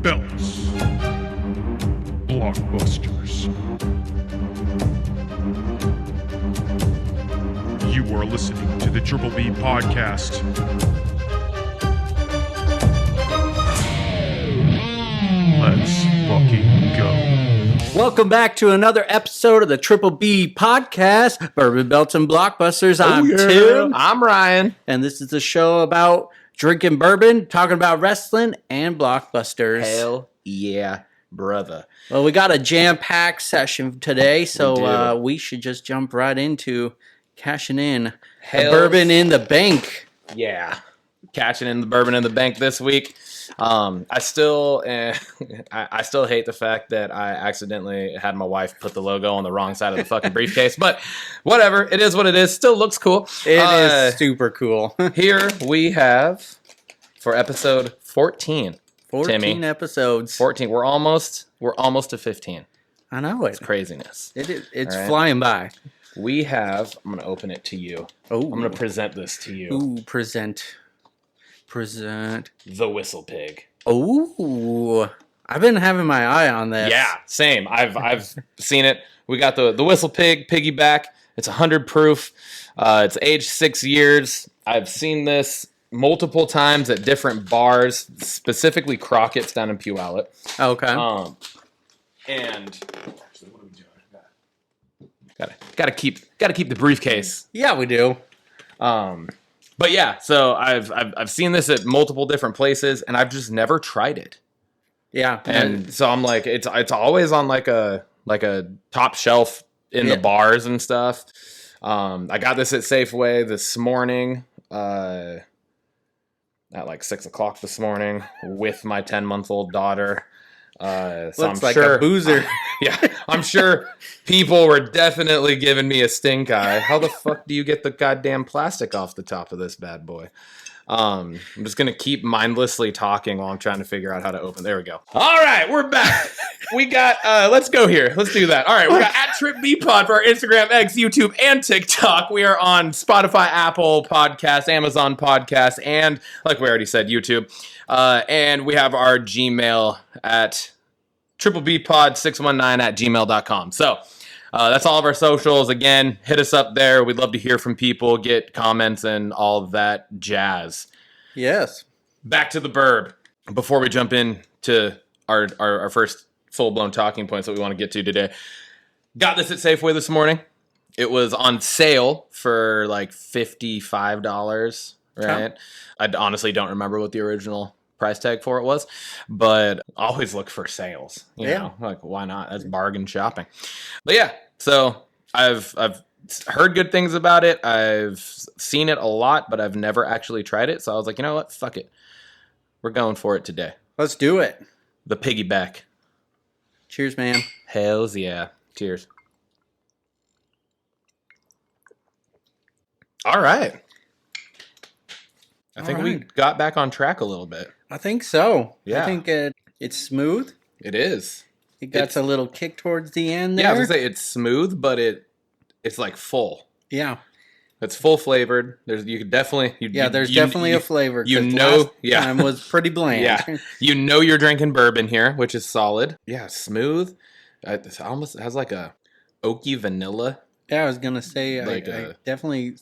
belts. Blockbusters. You are listening to the Triple B podcast. Let's fucking go. Welcome back to another episode of the Triple B podcast, Bourbon, Belts, and Blockbusters. I'm Tim. I'm Ryan. And this is the show about drinking bourbon, talking about wrestling, and blockbusters. Hell yeah, brother. Well, we got a jam-packed session today, so we should just jump right into cashing in the bourbon in the bank. Yeah, cashing in the bourbon in the bank this week. I still hate the fact that I accidentally had my wife put the logo on the wrong side of the fucking briefcase, but whatever. It is what it is. Still looks cool. It is super cool. Here we have for episode 14. 14 Timmy. episodes. 14. We're almost to 15. I know it. It's craziness. It's right. flying by. We have. I'm gonna open it to you. Oh, I'm gonna present this to you. Ooh, present. The Whistle Pig. Oh, I've been having my eye on this. Yeah, same. I've seen it. We got the Whistle Pig piggyback. It's 100 proof. It's aged 6 years. I've seen this multiple times at different bars, specifically Crockett's down in Puyallup. Okay. And actually, what are we doing? Gotta keep the briefcase. Yeah, we do. But yeah, so I've seen this at multiple different places, and I've just never tried it. Yeah, And so I'm like, it's always on like a top shelf in the bars and stuff. I got this at Safeway this morning, at like 6 o'clock this morning with my 10-month-old daughter. So looks like a boozer. Yeah, I'm sure people were definitely giving me a stink eye. How the fuck do you get the goddamn plastic off the top of this bad boy? I'm just going to keep mindlessly talking while I'm trying to figure out how to open. There we go. All right, we're back. We got, let's go here. Let's do that. All right, we got at Trip B Pod for our Instagram, X, YouTube, and TikTok. We are on Spotify, Apple Podcasts, Amazon Podcasts, and like we already said, YouTube. And we have our Gmail at triplebpod619@gmail.com. So that's all of our socials. Again, hit us up there. We'd love to hear from people, get comments, and all of that jazz. Yes. Back to the burb. Before we jump into our first full-blown talking points that we want to get to today, got this at Safeway this morning. It was on sale for like $55, right? Okay. I honestly don't remember what the original price tag for it was, but always look for sales. You know, like why not? That's bargain shopping. But yeah, so I've heard good things about it. I've seen it a lot, but I've never actually tried it. So I was like, you know what? Fuck it. We're going for it today. Let's do it. The piggyback. Cheers, man. Hells yeah. Cheers. All right. I think we got back on track a little bit. I think so. Yeah. I think it's smooth. It is. It got a little kick towards the end there. Yeah, I was gonna say it's smooth, but it's like full. Yeah. It's full flavored. There's definitely definitely a flavor. Last time was pretty bland. Yeah, you're drinking bourbon here, which is solid. Yeah, smooth. It almost has like a oaky vanilla. Yeah, I was gonna say Like I definitely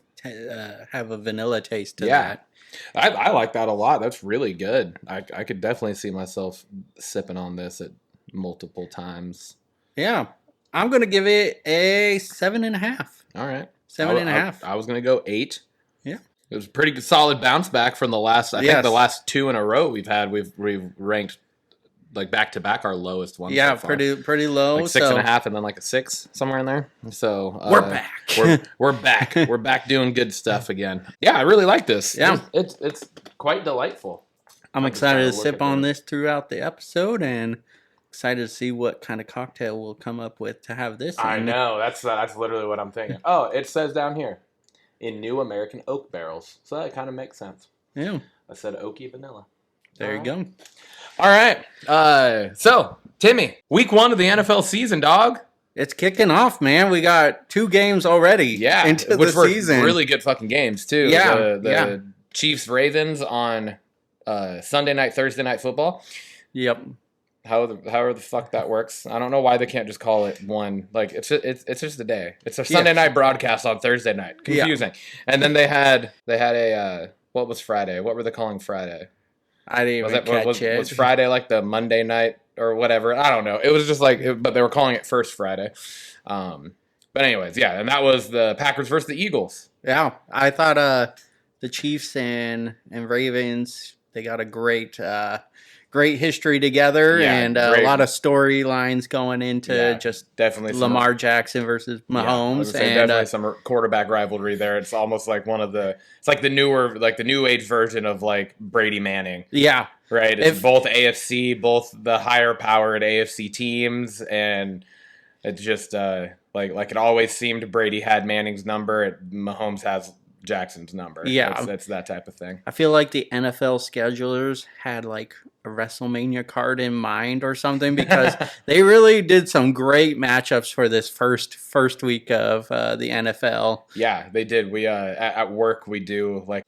have a vanilla taste to that. I like that a lot. That's really good. I could definitely see myself sipping on this at multiple times. Yeah. I'm going to give it a 7.5. All right. 7.5. I was going to go 8. Yeah. It was a pretty good, solid bounce back from the last, I think the last 2 in a row we've ranked like back to back our lowest one. Yeah, so far. pretty low. Like 6.5 and then like a 6 somewhere in there. So we're back. We're back. We're back doing good stuff again. Yeah, I really like this. Yeah, it's quite delightful. I'm excited to sip on this throughout the episode, and excited to see what kind of cocktail we'll come up with to have this. I know that's literally what I'm thinking. Oh, it says down here in new American oak barrels, so that kind of makes sense. Yeah, I said oaky vanilla. There you go. All right. So, Timmy, week 1 of the NFL season, dog. It's kicking off, man. We got 2 games already into the season. Really good fucking games, too. Yeah. The Chiefs-Ravens on Sunday night, Thursday night football. Yep. however the fuck that works. I don't know why they can't just call it one. Like it's just a day. It's a Sunday night broadcast on Thursday night. Confusing. Yeah. And then they had a what was Friday? What were they calling Friday? I didn't even catch it. Was Friday like the Monday night or whatever? I don't know. It was just like, but they were calling it First Friday. But anyways, yeah, and that was the Packers versus the Eagles. Yeah, I thought the Chiefs and Ravens, they got a great history together, and a lot of storylines going into just definitely Lamar Jackson versus Mahomes, and definitely some quarterback rivalry there. It's almost like it's like the new age version of like Brady Manning. Yeah, right. It's both both the higher powered AFC teams, and it's just like it always seemed Brady had Manning's number. Mahomes has Jackson's number. Yeah, that's that type of thing. I feel like the NFL schedulers had like a WrestleMania card in mind or something, because they really did some great matchups for this first week of the NFL. Yeah, they did. We at work we do like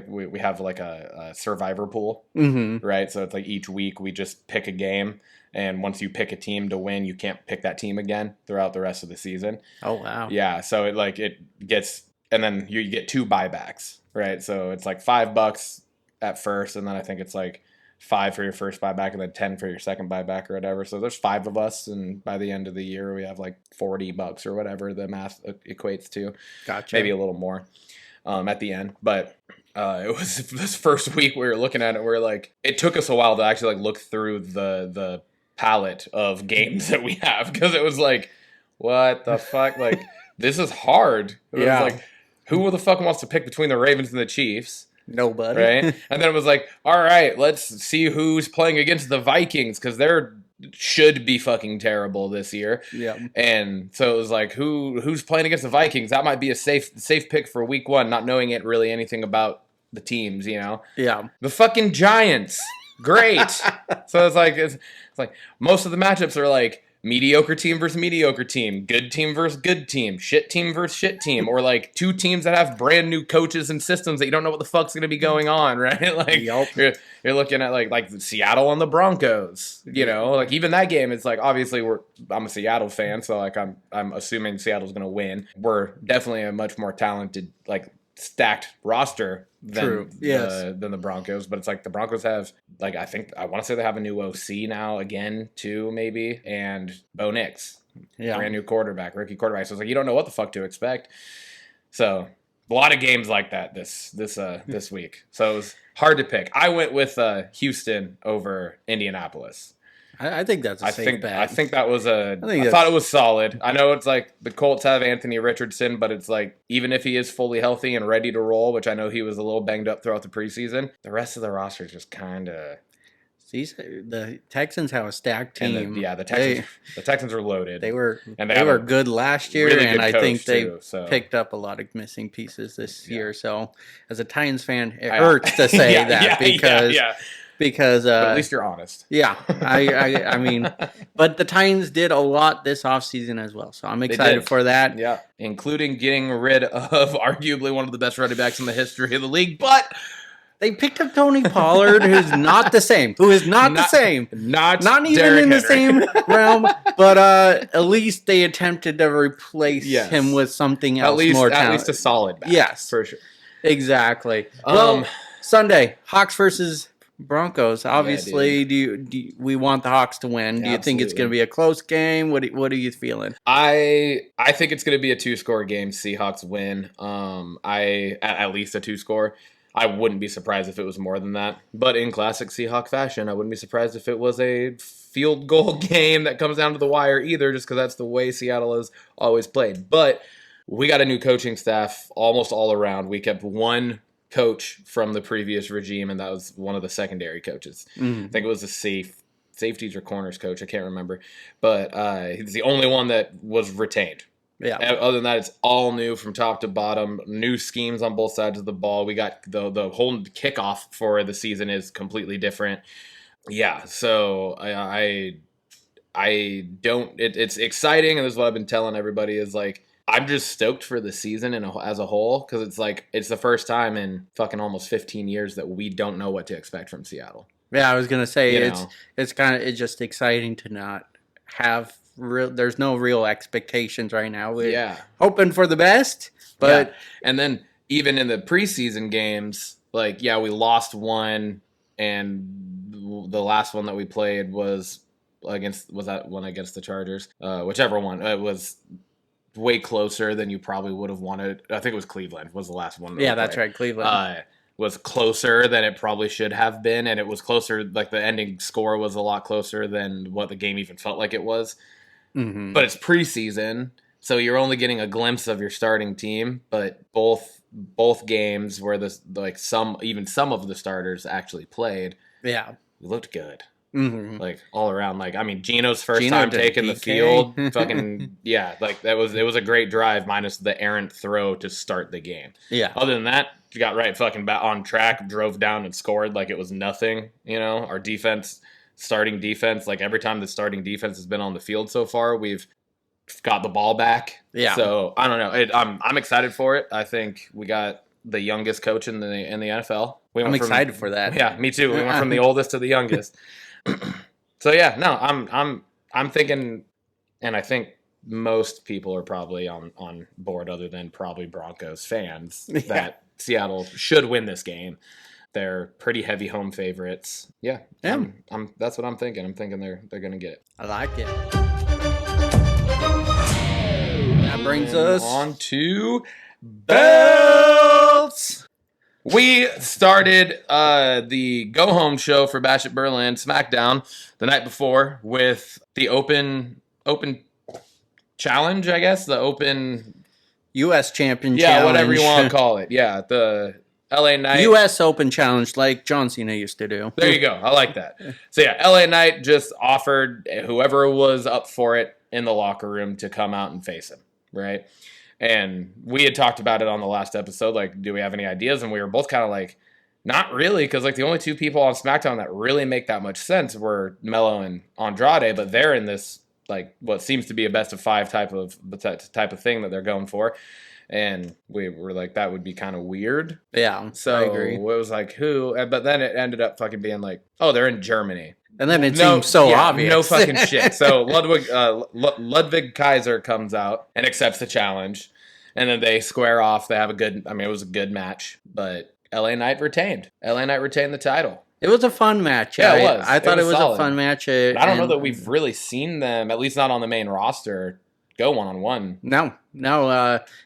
we have like a survivor pool, right? So it's like each week we just pick a game. And once you pick a team to win, you can't pick that team again throughout the rest of the season. Oh, wow. Yeah, so it gets, and then you get 2 buybacks, right? So it's like $5 at first, and then I think it's like 5 for your first buyback, and then 10 for your second buyback or whatever. So there's 5 of us, and by the end of the year, we have like $40 or whatever the math equates to. Gotcha. Maybe a little more at the end, but. It was this first week we were looking at it. We're like, it took us a while to actually like look through the palette of games that we have, because it was like, what the fuck? Like, this is hard. It was like, who the fuck wants to pick between the Ravens and the Chiefs? Nobody. Right? And then it was like, all right, let's see who's playing against the Vikings, because they're should be fucking terrible this year. Yeah. And so it was like, who's playing against the Vikings? That might be a safe pick for week 1, not knowing really anything about the teams, you know? Yeah. The fucking Giants. Great. So it's like most of the matchups are like mediocre team versus mediocre team, good team versus good team, shit team versus shit team, or like 2 teams that have brand new coaches and systems that you don't know what the fuck's going to be going on, right? Like you're looking at like Seattle and the Broncos, you know, like even that game, it's like, obviously I'm a Seattle fan, so like I'm assuming Seattle's going to win. We're definitely a much more talented, like stacked roster than the Broncos, but it's like the Broncos have, like, I want to say they have a new OC now again too, maybe, and Bo Nix, brand new rookie quarterback. So it's like you don't know what the fuck to expect. So a lot of games like that this week. So it was hard to pick. I went with Houston over Indianapolis. I think that's a safe bet. I think that was I thought it was solid. I know it's like the Colts have Anthony Richardson, but it's like, even if he is fully healthy and ready to roll, which I know he was a little banged up throughout the preseason, the rest of the roster is just kind of... The Texans have a stacked team. The Texans are loaded. They were good last year, really and I think they picked up a lot of missing pieces this year. So as a Titans fan, it hurts to say because but at least you're honest. Yeah, I mean, but the Titans did a lot this offseason as well, so I'm excited for that. Yeah, including getting rid of arguably one of the best running backs in the history of the league, but they picked up Tony Pollard, who's not the same. Who is not the same. Not even Derrick in the Henry. same realm, but at least they attempted to replace him with something else more talented. At least a solid back. Yes. For sure. Exactly. Well, Sunday, Hawks versus Broncos. Obviously, do we want the Hawks to win? Do you think it's going to be a close game? What are you feeling? I think it's going to be a 2-score game. Seahawks win. At least a 2-score. I wouldn't be surprised if it was more than that. But in classic Seahawk fashion, I wouldn't be surprised if it was a field goal game that comes down to the wire either, just because that's the way Seattle has always played. But we got a new coaching staff almost all around. We kept one coach from the previous regime, and that was one of the secondary coaches. I think it was the safeties or corners coach. I can't remember. But he's the only one that was retained. Yeah. Other than that, it's all new from top to bottom. New schemes on both sides of the ball. We got the whole kickoff for the season is completely different. Yeah, so I don't. It's exciting, and this is what I've been telling everybody is like, I'm just stoked for the season as a whole, because it's like it's the first time in fucking almost 15 years that we don't know what to expect from Seattle. Yeah, I was gonna say You it's know? it's just exciting to not have real. There's no real expectations right now. We're Yeah. hoping for the best, but And then even in the preseason games, like, yeah, we lost one, and the last one that we played was that one against the Chargers? Whichever one. It was way closer than you probably would have wanted. I think it was Cleveland was the last one. yeah, that's right, Cleveland. Was closer than it probably should have been, and it was closer. Like the ending score was a lot closer than what the game even felt like it was. Mm-hmm. But it's preseason, so you're only getting a glimpse of your starting team. But both games where some of the starters actually played, Yeah, it looked good. mm-hmm. Like all around. Like, I mean, Gino's first Gino time did taking the PK. field, fucking yeah. Like it was a great drive minus the errant throw to start the game. Yeah, Other than that, got right fucking back on track, drove down and scored like it was nothing. You know, our starting defense, like every time the starting defense has been on the field so far, we've got the ball back. Yeah. So I don't know. I'm excited for it. I think we got the youngest coach in the NFL. I'm excited for that. Yeah, me too. We went from the oldest to the youngest. So yeah, no, I'm thinking, and I think most people are probably on board, other than probably Broncos fans, that Seattle should win this game. They're pretty heavy home favorites. Yeah, that's what I'm thinking. I'm thinking they're going to get it. I like it. That brings us on to belts. We started the go-home show for Bash at Berlin SmackDown the night before with the open challenge, I guess, the open U.S. Champion challenge. Yeah, whatever you want to call it. Yeah, the LA Knight. U.S. Open Challenge, like John Cena used to do. There you go. I like that. So yeah, LA Knight just offered whoever was up for it in the locker room to come out and face him, right? And we had talked about it on the last episode, like, do we have any ideas? And we were both kind of like, not really, because like the only two people on SmackDown that really make that much sense were Melo and Andrade, but they're in this like what seems to be a best of 5 type of thing that they're going for. And we were like, that would be kind of weird. Yeah, so I agree. It was like, who? But then it ended up fucking being like, oh, they're in Germany. And then it seems so obvious. No fucking shit. So Ludwig Kaiser comes out and accepts the challenge. And then they square off. They have it was a good match. But LA Knight retained. LA Knight retained the title. It was a fun match. Yeah, it was. I thought it was solid. A fun match. But I don't know that we've really seen them, at least not on the main roster, go one-on-one. No.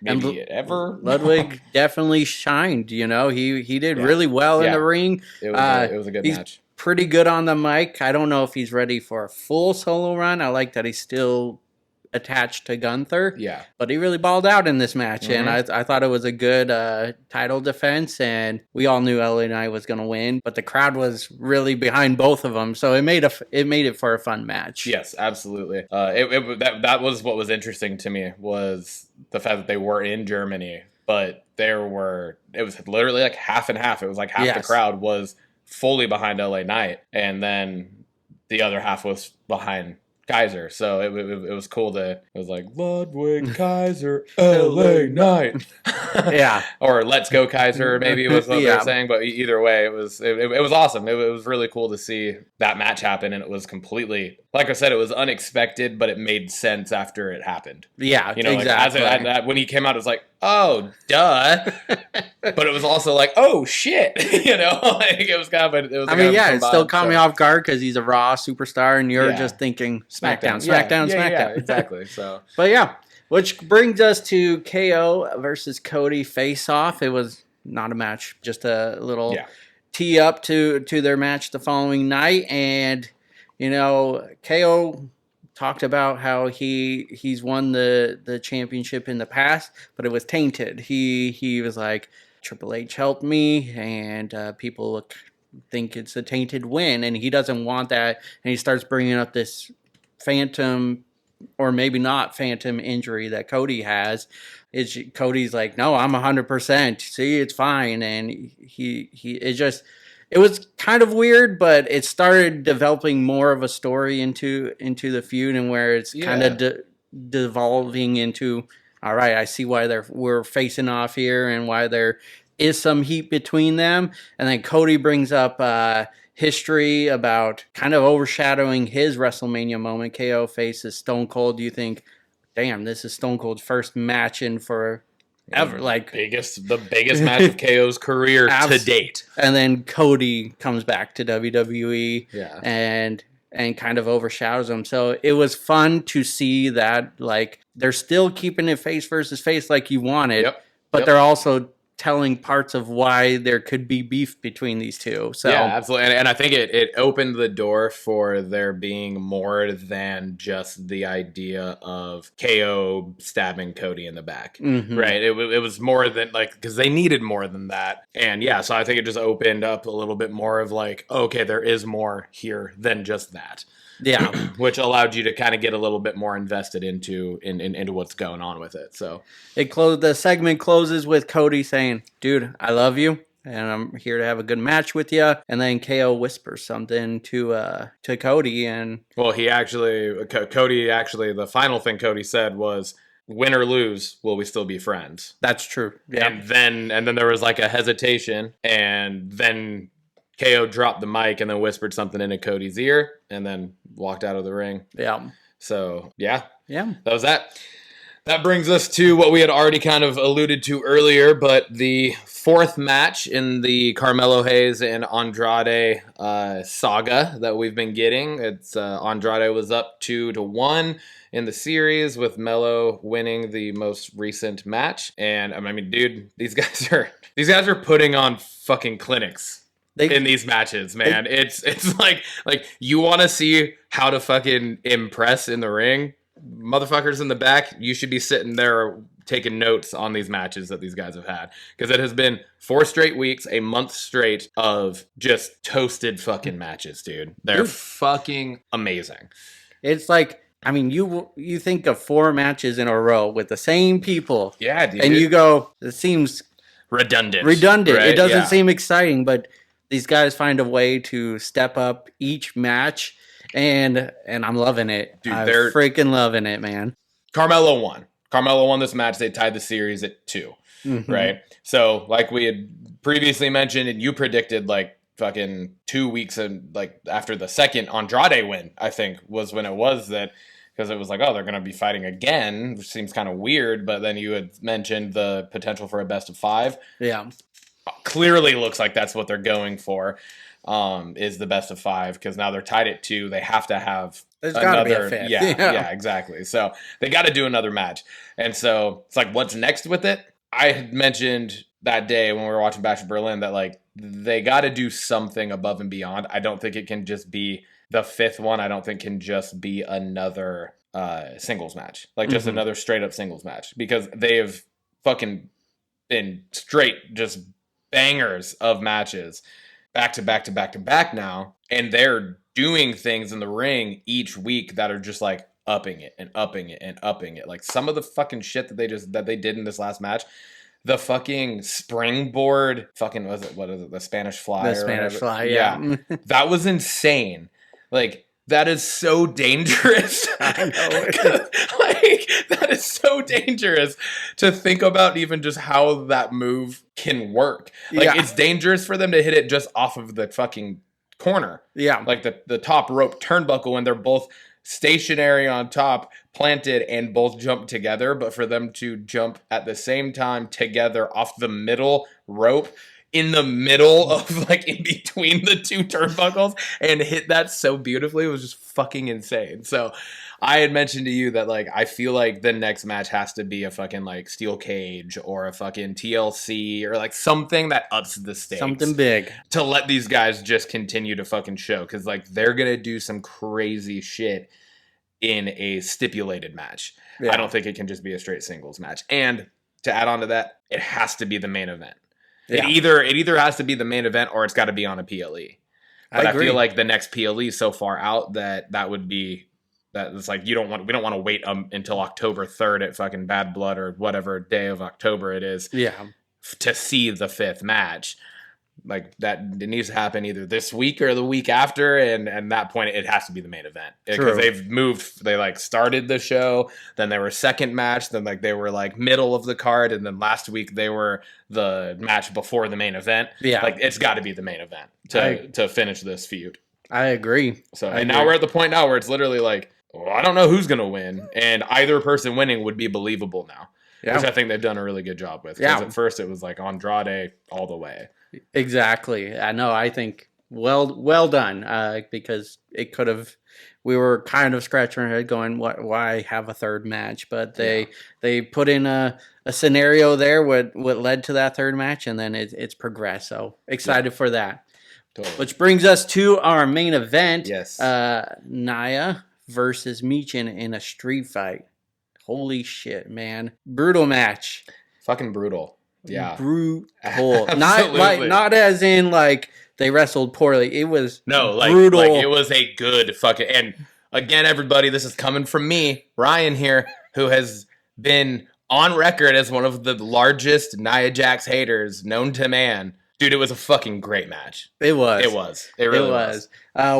Maybe ever. Ludwig definitely shined, you know. He did really well in the ring. It was a good match. Pretty good on the mic. I don't know if he's ready for a full solo run. I like that he's still attached to Gunther. Yeah. But he really balled out in this match, and I thought it was a good title defense, and we all knew LA Knight was going to win, but the crowd was really behind both of them, so it made it for a fun match. Yes, absolutely. That was what was interesting to me, was the fact that they were in Germany, but it was literally like half and half. It was like half the crowd was fully behind LA Knight, and then the other half was behind Kaiser. So it was cool it was like Ludwig Kaiser, LA Knight. Yeah. Or Let's Go Kaiser, maybe was what they were saying. But either way, it was awesome. It was really cool to see that match happen, and it was completely, like I said, it was unexpected, but it made sense after it happened. Yeah, you know, exactly. Like when he came out, it was like, oh, duh. But it was also like, oh, shit. You know, like it was kind of. It still caught me off guard because he's a Raw superstar, and you're just thinking SmackDown. Yeah, exactly. So, but yeah, which brings us to KO versus Cody face off. It was not a match, just a little tee up to their match the following night, and you know, KO talked about how he's won the championship in the past, but it was tainted. He was like, Triple H helped me, and people think it's a tainted win, and he doesn't want that, and he starts bringing up this phantom, or maybe not phantom, injury that Cody has. Cody's like, no, I'm 100%. See, it's fine, and it was kind of weird, but it started developing more of a story into the feud, and where it's kind of devolving into, all right, I see why we're facing off here, and why they're is some heat between them. And then Cody brings up history about kind of overshadowing his WrestleMania moment. KO faces Stone Cold. Do you think, damn, this is Stone Cold's first match in for ever? Like the biggest match of KO's career to date. And then Cody comes back to WWE Yeah. and kind of overshadows him. So it was fun to see that, like, they're still keeping it face versus face like you wanted, but they're also telling parts of why there could be beef between these two. So yeah, absolutely. And I think it opened the door for there being more than just the idea of KO stabbing Cody in the back, right? It was more than, like, because they needed more than that. And yeah, so I think it just opened up a little bit more of like, okay, there is more here than just that. Yeah, which allowed you to kind of get a little bit more invested into what's going on with it. So the segment closes with Cody saying, "Dude, I love you, and I'm here to have a good match with you." And then KO whispers something to Cody, and Cody the final thing Cody said was, "Win or lose, will we still be friends?" That's true. Yeah, and then there was like a hesitation, and then KO dropped the mic and then whispered something into Cody's ear and then walked out of the ring. Yeah. So, yeah. Yeah. That was that. That brings us to what we had already kind of alluded to earlier, but the fourth match in the Carmelo Hayes and Andrade saga that we've been getting. It's Andrade was up 2-1 in the series with Melo winning the most recent match. And I mean, dude, these guys are putting on fucking clinics in these matches, man. It's like you want to see how to fucking impress in the ring. Motherfuckers in the back, you should be sitting there taking notes on these matches that these guys have had, because it has been 4 straight weeks, a month straight of just toasted fucking matches, dude. They're fucking amazing. It's like, I mean, you think of 4 matches in a row with the same people, yeah, dude, and you go, it seems redundant. Right? It doesn't Yeah. seem exciting, but these guys find a way to step up each match, and I'm loving it. Dude, they're freaking loving it, man. Carmelo won this match. They tied the series at 2, right? So, like we had previously mentioned, and you predicted, like, fucking 2 weeks and like after the second Andrade win, I think was when it was that, because it was like, oh, they're going to be fighting again, which seems kind of weird. But then you had mentioned the potential for a best of 5. Yeah. Clearly looks like that's what they're going for, is the best of 5, because now they're tied at 2. They have to have There's gotta be a fifth. Yeah, exactly. So they got to do another match. And so it's like, what's next with it? I had mentioned that day when we were watching Bash of Berlin that, like, they got to do something above and beyond. I don't think it can just be the 5th one. I don't think can just be another singles match, like just another straight up singles match, because they have fucking been straight just bangers of matches back to back to back to back now, and they're doing things in the ring each week that are just like upping it and upping it and upping it. Like some of the fucking shit that they did in this last match, the fucking springboard, fucking what is it, the Spanish Fly? The Spanish Fly, yeah. That was insane. Like, that is so dangerous. I know. Like, that is so dangerous to think about, even just how that move can work. Like, it's dangerous for them to hit it just off of the fucking corner. Yeah. Like the top rope turnbuckle, when they're both stationary on top, planted, and both jump together. But for them to jump at the same time together off the middle rope, in the middle of, like, in between the 2 turnbuckles, and hit that so beautifully, it was just fucking insane. So I had mentioned to you that, like, I feel like the next match has to be a fucking, like, steel cage or a fucking TLC or, like, something that ups the stakes. Something big. To let these guys just continue to fucking show. Because, like, they're going to do some crazy shit in a stipulated match. Yeah. I don't think it can just be a straight singles match. And to add on to that, it has to be the main event. Yeah. It either has to be the main event, or it's got to be on a PLE. But I feel like the next PLE is so far out that would be, that it's like, we don't want to wait until October 3rd at fucking Bad Blood or whatever day of October it is. Yeah. To see the 5th match. Like that, it needs to happen either this week or the week after, and that point it has to be the main event because they've moved. They like started the show, then they were second match, then like they were like middle of the card, and then last week they were the match before the main event. Yeah, like it's got to be the main event to finish this feud. I agree. So now we're at the point now where it's literally like, well, I don't know who's gonna win, and either person winning would be believable now, which I think they've done a really good job with. Because at first it was like Andrade all the way. Exactly. I know. I think well done. Because it could have. We were kind of scratching our head, going, "Why have a third match?" But they put in a scenario there what led to that third match, and then it's progressed. So excited for that. Totally. Which brings us to our main event. Yes. Nia versus Michin in a street fight. Holy shit, man! Brutal match. Fucking brutal. Yeah. Brutal. Absolutely. Not as in like they wrestled poorly. It was brutal. Like it was a good fucking. And again, everybody, this is coming from me, Ryan here, who has been on record as one of the largest Nia Jax haters known to man. Dude, it was a fucking great match. It was. It really was.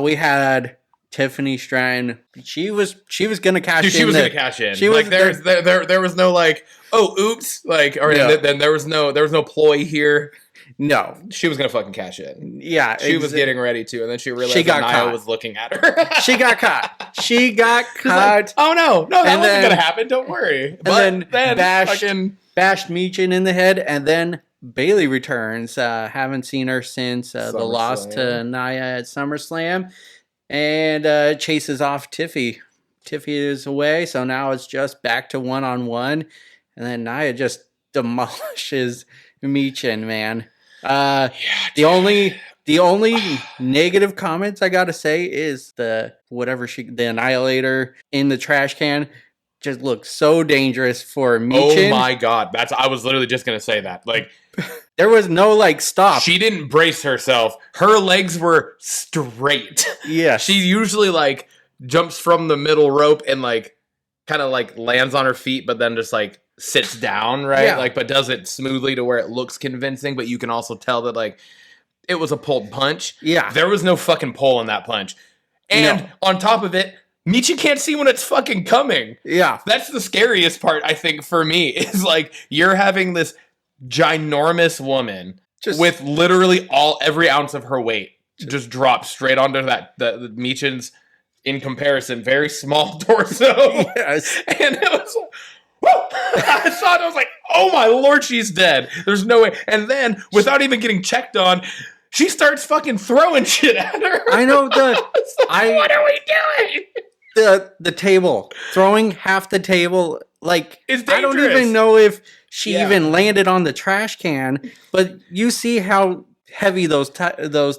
We had Tiffany Stratton. She was gonna cash in. She was gonna cash in. She was there was no like, oh oops, like, or then there was no ploy here. No, she was gonna fucking cash in. Yeah, she was getting ready to, and then she realized Nia was looking at her. She got caught. She got caught. Like, oh no, that wasn't gonna happen. Don't worry. And then bashed Michin in the head, and then Bayley returns. Haven't seen her since the loss to Nia at SummerSlam. And chases off Tiffy. Tiffy is away, so now it's just back to one-on-one. And then Nia just demolishes Michin, man. The only negative comments I gotta say is the Annihilator in the trash can just looks so dangerous for Michin. Oh my god. I was literally just gonna say that. Like there was no like stop. She didn't brace herself. Her legs were straight. Yeah. She usually like jumps from the middle rope and like kind of like lands on her feet, but then just like sits down, right? Yeah. Like, but does it smoothly to where it looks convincing, but you can also tell that like it was a pulled punch. Yeah. There was no fucking pull in that punch. And on top of it, Michin can't see when it's fucking coming. Yeah. That's the scariest part, I think, for me, is like you're having this ginormous woman with literally every ounce of her weight just drop straight onto the Michin's, in comparison, very small torso. Yes. And it was woo! I saw it, I was like, oh my lord, she's dead. There's no way. And then, without even getting checked on, she starts fucking throwing shit at her. I know what are we doing? The table. Throwing half the table, like it's I don't even know if she even landed on the trash can, but you see how heavy those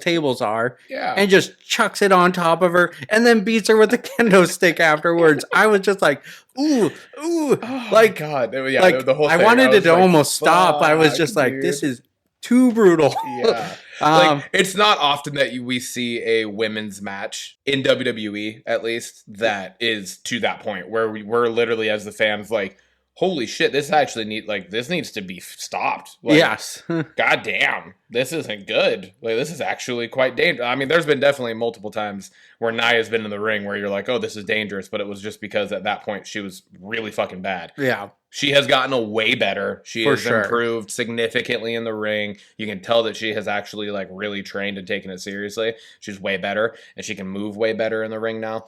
tables are, and just chucks it on top of her, and then beats her with a kendo stick afterwards. I was just like, ooh, oh like God, like the whole thing, I wanted it to like, almost stop. I was just like, this is too brutal. Yeah. Like, it's not often that we see a women's match in WWE, at least, that is to that point where we're literally, as the fans, like, holy shit, this needs to be stopped. Like, yes. God damn, this isn't good. Like, this is actually quite dangerous. I mean, there's been definitely multiple times where Nia's been in the ring where you're like, oh, this is dangerous, but it was just because at that point she was really fucking bad. Yeah. She has gotten a way better. She has improved significantly in the ring. You can tell that she has actually like really trained and taken it seriously. She's way better, and she can move way better in the ring now.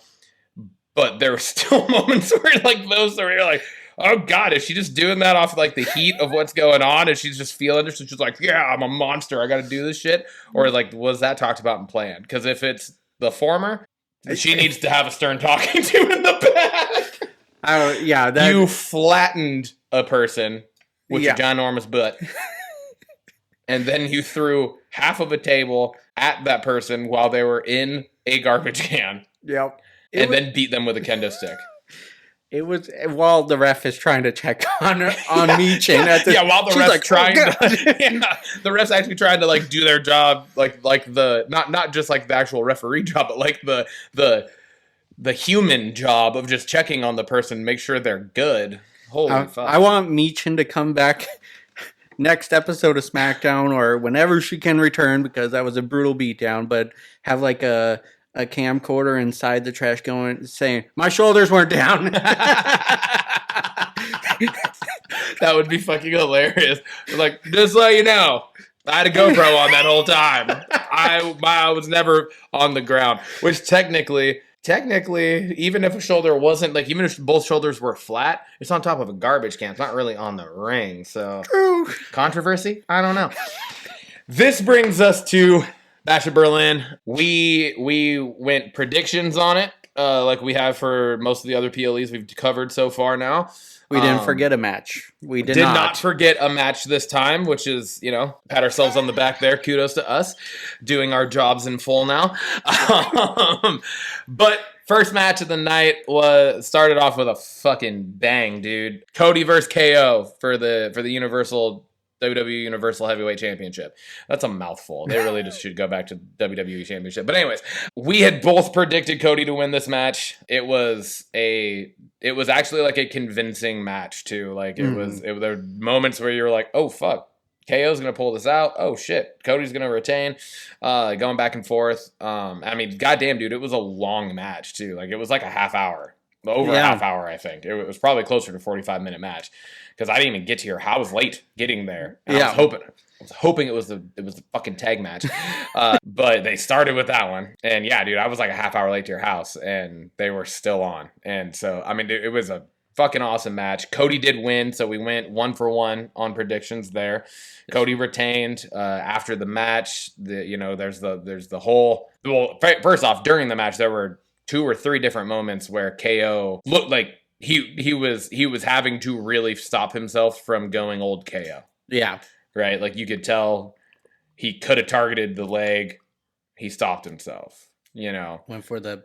But there were still moments where like those where you're like, oh God, is she just doing that off like the heat of what's going on? And she's just feeling it. She's just like, yeah, I'm a monster. I got to do this shit. Or like, was that talked about and planned? Because if it's the former, she needs to have a stern talking to in the back. You flattened a person with your ginormous butt. And then you threw half of a table at that person while they were in a garbage can. Yep. Then beat them with a kendo stick. It was while the ref is trying to check on Michin. While the ref's like, trying the ref's actually trying to like do their job, like the not just like the actual referee job, but like the human job of just checking on the person, make sure they're good. Holy fuck! I want Michin to come back next episode of SmackDown or whenever she can return, because that was a brutal beatdown, but have like a camcorder inside the trash going saying, "My shoulders weren't down." That would be fucking hilarious. Like, just so you know, I had a GoPro on that whole time. I was never on the ground. Which technically, even if a shoulder wasn't, like, even if both shoulders were flat, it's on top of a garbage can. It's not really on the ring. So, True. Controversy? I don't know. This brings us to Bash at Berlin. We went predictions on it, like we have for most of the other PLEs we've covered so far now. We didn't forget a match. We did not forget a match this time, which is, pat ourselves on the back there. Kudos to us, doing our jobs in full now. But first match of the night started off with a fucking bang, dude. Cody versus KO for the WWE Universal Heavyweight Championship. That's a mouthful. They really just should go back to WWE Championship. But anyways, we had both predicted Cody to win this match. It was actually like a convincing match too. Like there were moments where you're like, oh fuck, KO's gonna pull this out. Oh shit, Cody's gonna retain. Going back and forth. I mean, goddamn, dude, it was a long match too. Like it was like a half hour. Over a half hour, I think. It was probably closer to 45-minute match because I didn't even get to your house. I was late getting there. I was hoping it was the fucking tag match. But they started with that one. And yeah, dude, I was like a half hour late to your house and they were still on. And so, I mean, it was a fucking awesome match. Cody did win, so we went 1-for-1 on predictions there. Cody retained after the match. There's the whole, well, first off, during the match there were 2 or 3 different moments where KO looked like he was having to really stop himself from going old KO. Yeah. Right? Like you could tell he could have targeted the leg. He stopped himself, Went for the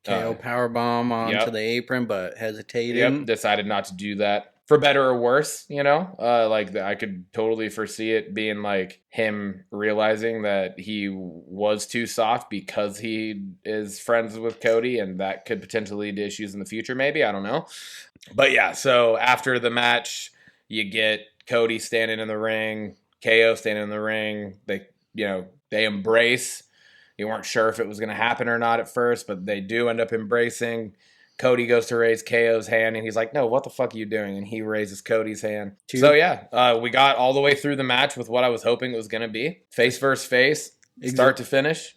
KO powerbomb onto the apron, but hesitated. Yep, decided not to do that. For better or worse, like I could totally foresee it being like him realizing that he was too soft because he is friends with Cody, and that could potentially lead to issues in the future. Maybe, I don't know. But yeah, so after the match, you get Cody standing in the ring, KO standing in the ring. They embrace. You weren't sure if it was going to happen or not at first, but they do end up embracing. Cody goes to raise KO's hand, and he's like, no, what the fuck are you doing? And he raises Cody's hand. So, yeah, we got all the way through the match with what I was hoping it was going to be. Face versus face, start to finish.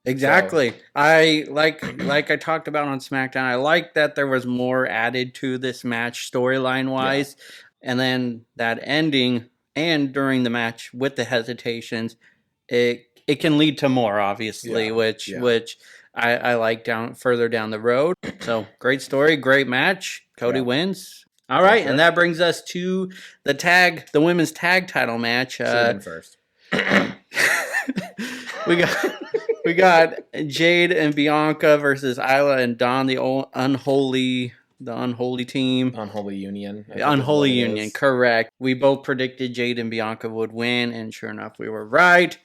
Exactly. So. I like I talked about on SmackDown, I like that there was more added to this match storyline-wise. Yeah. And then that ending and during the match with the hesitations, it can lead to more, obviously, which I like further down the road. So great story, great match. Cody wins. All right, and that brings us to the women's tag title match. First. we got Jade and Bianca versus Isla and Dawn, the unholy team. Unholy Union. Unholy Union, correct. We both predicted Jade and Bianca would win, and sure enough, we were right.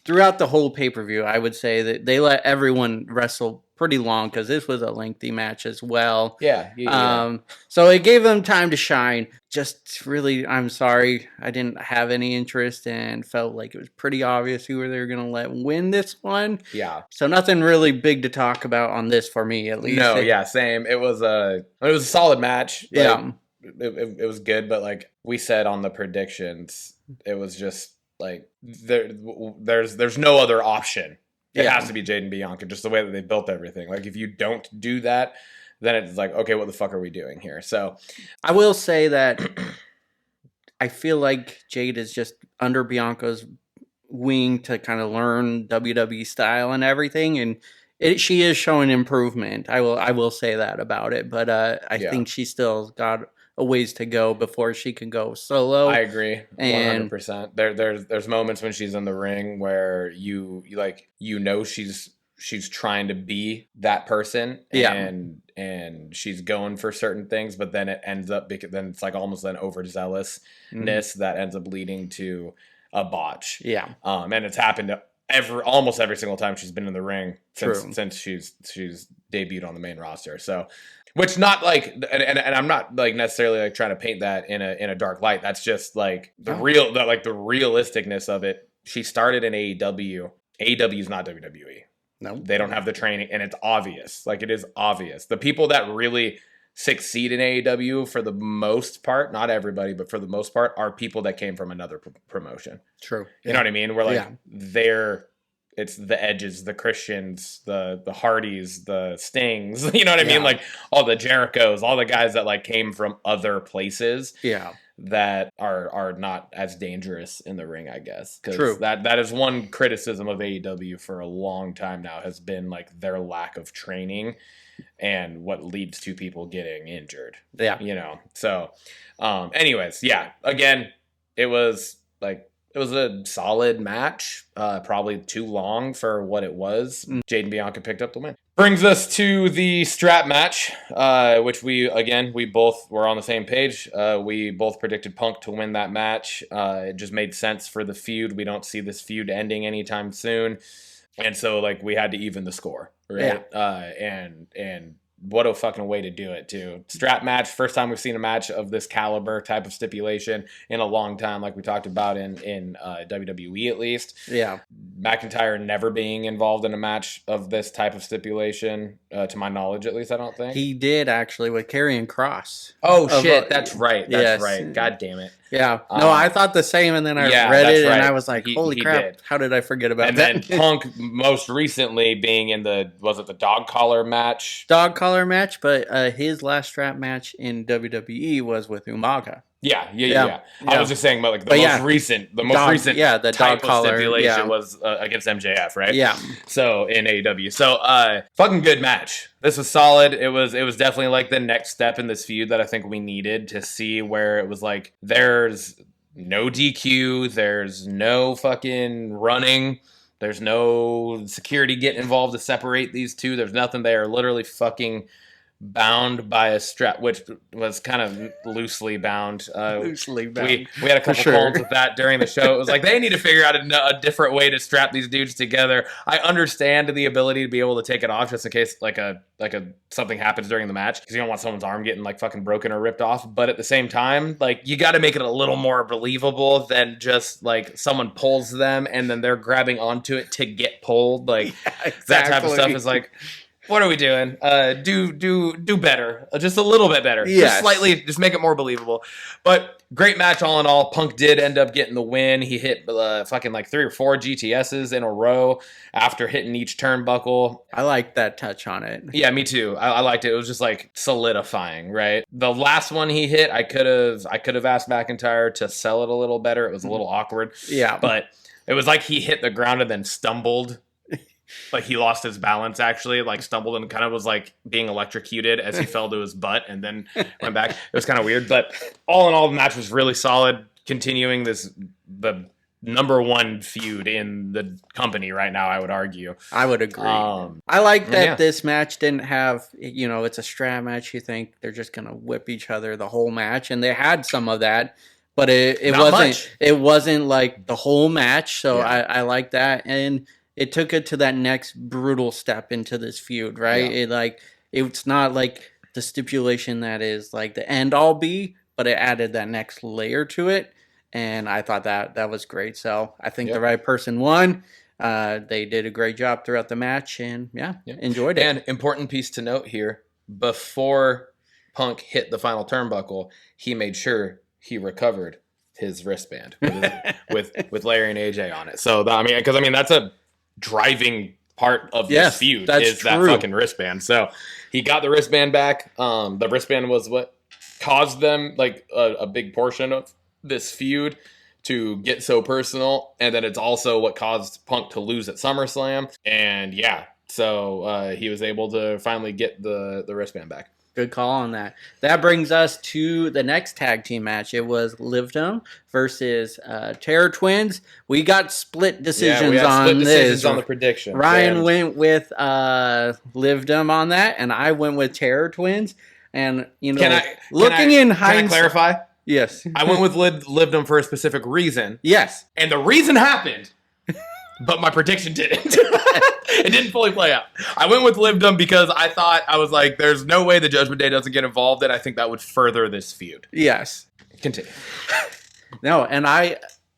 Throughout the whole pay-per-view, I would say that they let everyone wrestle pretty long because this was a lengthy match as well. Yeah. So it gave them time to shine. Just really, I'm sorry. I didn't have any interest and felt like it was pretty obvious who they were going to let win this one. Yeah. So nothing really big to talk about on this for me, at least. No, yeah, same. It was a solid match. Yeah. It was good, but like we said on the predictions, it was just like there's no other option. It has to be Jade and Bianca, just the way that they built everything. Like if you don't do that, then it's like, okay, what the fuck are we doing here? So I will say that I feel like Jade is just under Bianca's wing to kind of learn WWE style and everything, and she is showing improvement. I will say that about it, but I think she still got a ways to go before she can go solo. I agree, 100%. There's moments when she's in the ring where she's trying to be that person, and she's going for certain things, but then it ends up then it's like almost an overzealousness that ends up leading to a botch. Yeah, and it's happened almost every single time she's been in the ring since she's debuted on the main roster. So Which not like, and I'm not like necessarily like trying to paint that in a dark light. That's just like the realisticness of it. She started in AEW. AEW is not WWE. No, they don't have the training, and it's obvious. Like, it is obvious. The people that really succeed in AEW, for the most part, not everybody, but for the most part, are people that came from another promotion. True. You know what I mean? We're like, it's the Edges, the Christians, the Hardys, the Stings. You know what I mean? Like, all the Jerichos, all the guys that like came from other places. Yeah. That are not as dangerous in the ring, I guess. True. That is one criticism of AEW for a long time now, has been like their lack of training and what leads to people getting injured. Yeah. You know. So anyways, yeah. Again, it was a solid match. Probably too long for what it was. Jade and Bianca picked up the win. Brings us to the strap match, which we both were on the same page. We both predicted Punk to win that match. It just made sense for the feud. We don't see this feud ending anytime soon. And so, like, we had to even the score, right? Yeah. And what a fucking way to do it, too. Strap match, first time we've seen a match of this caliber type of stipulation in a long time, like we talked about in WWE at least. Yeah. McIntyre never being involved in a match of this type of stipulation, to my knowledge at least, I don't think. He did, actually, with Karrion Kross. Oh, shit, that's right. That's right. God damn it. Yeah. No, I thought the same, and then I read it, and I was like, holy crap, how did I forget about that? And then Punk most recently being in the dog collar match? Dog collar match, but his last strap match in WWE was with Umaga. Yeah. I was just saying, but like the most recent the type dog collar stipulation was against MJF, right? Yeah. So in AEW, so fucking good match. This was solid. It was definitely like the next step in this feud that I think we needed to see, where it was like there's no DQ, there's no fucking running. There's no security getting involved to separate these two. There's nothing. They are literally fucking bound by a strap, which was kind of loosely bound. Loosely bound. We had a couple calls with that during the show. It was like, they need to figure out a different way to strap these dudes together. I understand the ability to be able to take it off just in case like a something happens during the match, because you don't want someone's arm getting like fucking broken or ripped off. But at the same time, like, you got to make it a little more believable than just like someone pulls them and then they're grabbing onto it to get pulled. Like, that type of stuff is like, what are we doing? Do better. Just a little bit better. Yes. Just slightly, just make it more believable. But great match all in all. Punk did end up getting the win. He hit fucking like 3 or 4 GTSs in a row after hitting each turnbuckle. I like that touch on it. Yeah, me too. I liked it. It was just like solidifying, right? The last one he hit, I could have asked McIntyre to sell it a little better. It was a little awkward. Yeah. But it was like he hit the ground and then stumbled. Like, he lost his balance, actually, like stumbled and kind of was like being electrocuted as he fell to his butt and then went back. It was kind of weird, but all in all, the match was really solid, continuing the number one feud in the company right now, I would argue. I would agree. I like that this match didn't have, it's a strap match. You think they're just going to whip each other the whole match, and they had some of that. But it wasn't like the whole match, so I like that. And it took it to that next brutal step into this feud, right? Yeah. It's not like the stipulation that is like the end all be, but it added that next layer to it, and I thought that was great. So I think the right person won. They did a great job throughout the match, and enjoyed it. And important piece to note here: before Punk hit the final turnbuckle, he made sure he recovered his wristband with Larry and AJ on it. So that's a driving part of this feud is that fucking wristband. So he got the wristband back. The wristband was what caused them like a big portion of this feud to get so personal, and then it's also what caused Punk to lose at SummerSlam. And so he was able to finally get the wristband back. Good call on that. That brings us to the next tag team match. It was Livdom versus Terror Twins. We got split decisions on this. On the prediction. Ryan went with Livdom on that, and I went with Terror Twins. And in hindsight, can I clarify? Yes, I went with Livdom for a specific reason. Yes, and the reason happened but my prediction didn't. It didn't fully play out. I went with Livdom because I was like, there's no way the Judgment Day doesn't get involved, and I think that would further this feud. Yes. Continue. No, and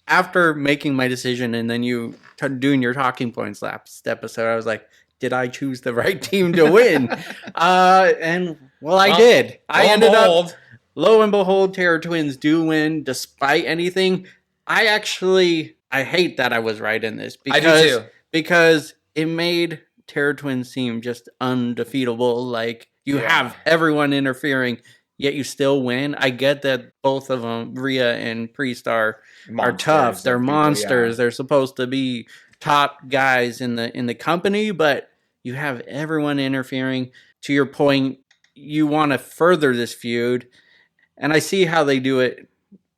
after making my decision and then you doing your talking points last episode, I was like, did I choose the right team to win? And I did. I ended up, lo and behold, Terror Twins do win despite anything. I hate that I was right in this because, I do too. Because it made Terror Twins seem just undefeatable. Like you have everyone interfering, yet you still win. I get that both of them, Rhea and Priest, are tough. They're monsters. They're supposed to be top guys in the company, but you have everyone interfering. To your point, you want to further this feud, and I see how they do it.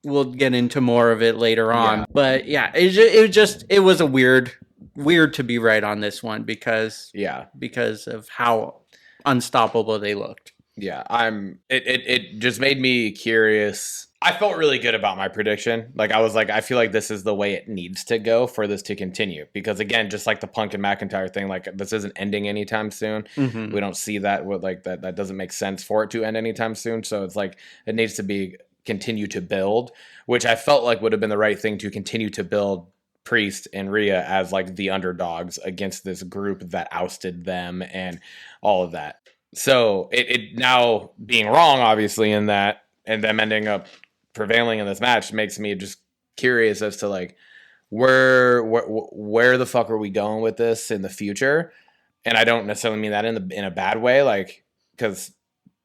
We'll get into more of it later on, but it was a weird to be right on this one because of how unstoppable they looked. Yeah, it just made me curious. I felt really good about my prediction. Like I was like, I feel like this is the way it needs to go for this to continue. Because again, just like the Punk and McIntyre thing, like this isn't ending anytime soon. Mm-hmm. We don't see that with like that doesn't make sense for it to end anytime soon. So it's like it needs to continue to build, which I felt like would have been the right thing to continue to build Priest and Rhea as like the underdogs against this group that ousted them and all of that. So it now being wrong, obviously, in that, and them ending up prevailing in this match makes me just curious as to like where the fuck are we going with this in the future? And I don't necessarily mean that in a bad way, like because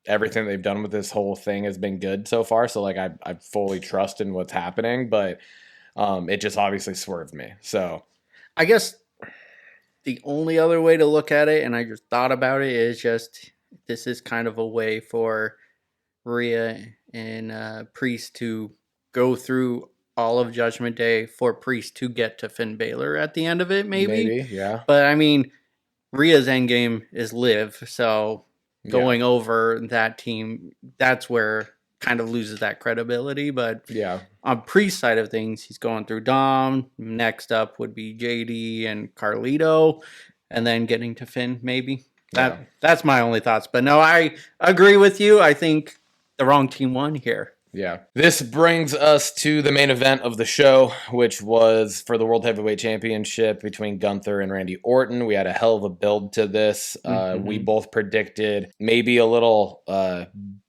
everything they've done with this whole thing has been good so far. So like I fully trust in what's happening, but it just obviously swerved me. So I guess the only other way to look at it, and I just thought about it, is just this is kind of a way for Rhea and Priest to go through all of Judgment Day for Priest to get to Finn Balor at the end of it, maybe. Yeah. But I mean, Rhea's endgame is Liv, so going over that team, that's where kind of loses that credibility. But on Priest's side of things, he's going through Dom. Next up would be JD and Carlito, and then getting to Finn, maybe. That's my only thoughts. But no, I agree with you. I think the wrong team won here. Yeah. This brings us to the main event of the show, which was for the World Heavyweight Championship between Gunther and Randy Orton. We had a hell of a build to this. We both predicted maybe a little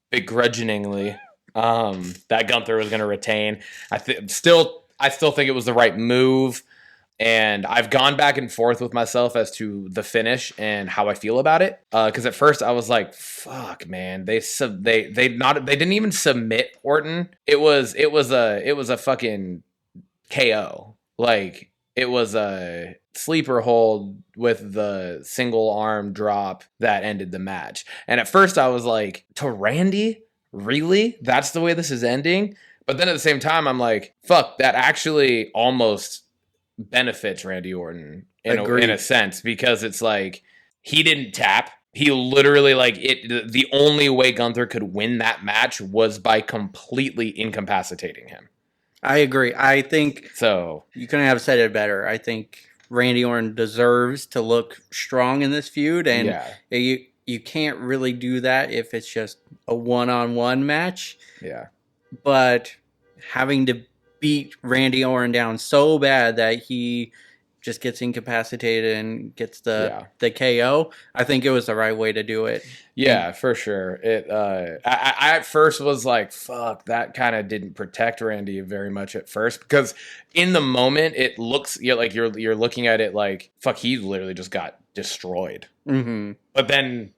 begrudgingly that Gunther was going to retain. I still think it was the right move. And I've gone back and forth with myself as to the finish and how I feel about it. Because at first I was like, "Fuck, man!" They didn't even submit Orton. It was a fucking KO. Like it was a sleeper hold with the single arm drop that ended the match. And at first I was like, "To Randy, really? That's the way this is ending?" But then at the same time, I'm like, "Fuck, that actually almost benefits Randy Orton in a sense, because it's like he didn't tap. He literally the only way Gunther could win that match was by completely incapacitating him." I agree. I think so. You couldn't have said it better. I think Randy Orton deserves to look strong in this feud, and you can't really do that if it's just a one-on-one match. Yeah. But having to beat Randy Orton down so bad that he just gets incapacitated and gets the KO, I think it was the right way to do it. Yeah, for sure. I at first was like, fuck, that kind of didn't protect Randy very much at first, because in the moment it looks like you're looking at it like, fuck, he literally just got destroyed. Mm-hmm. But then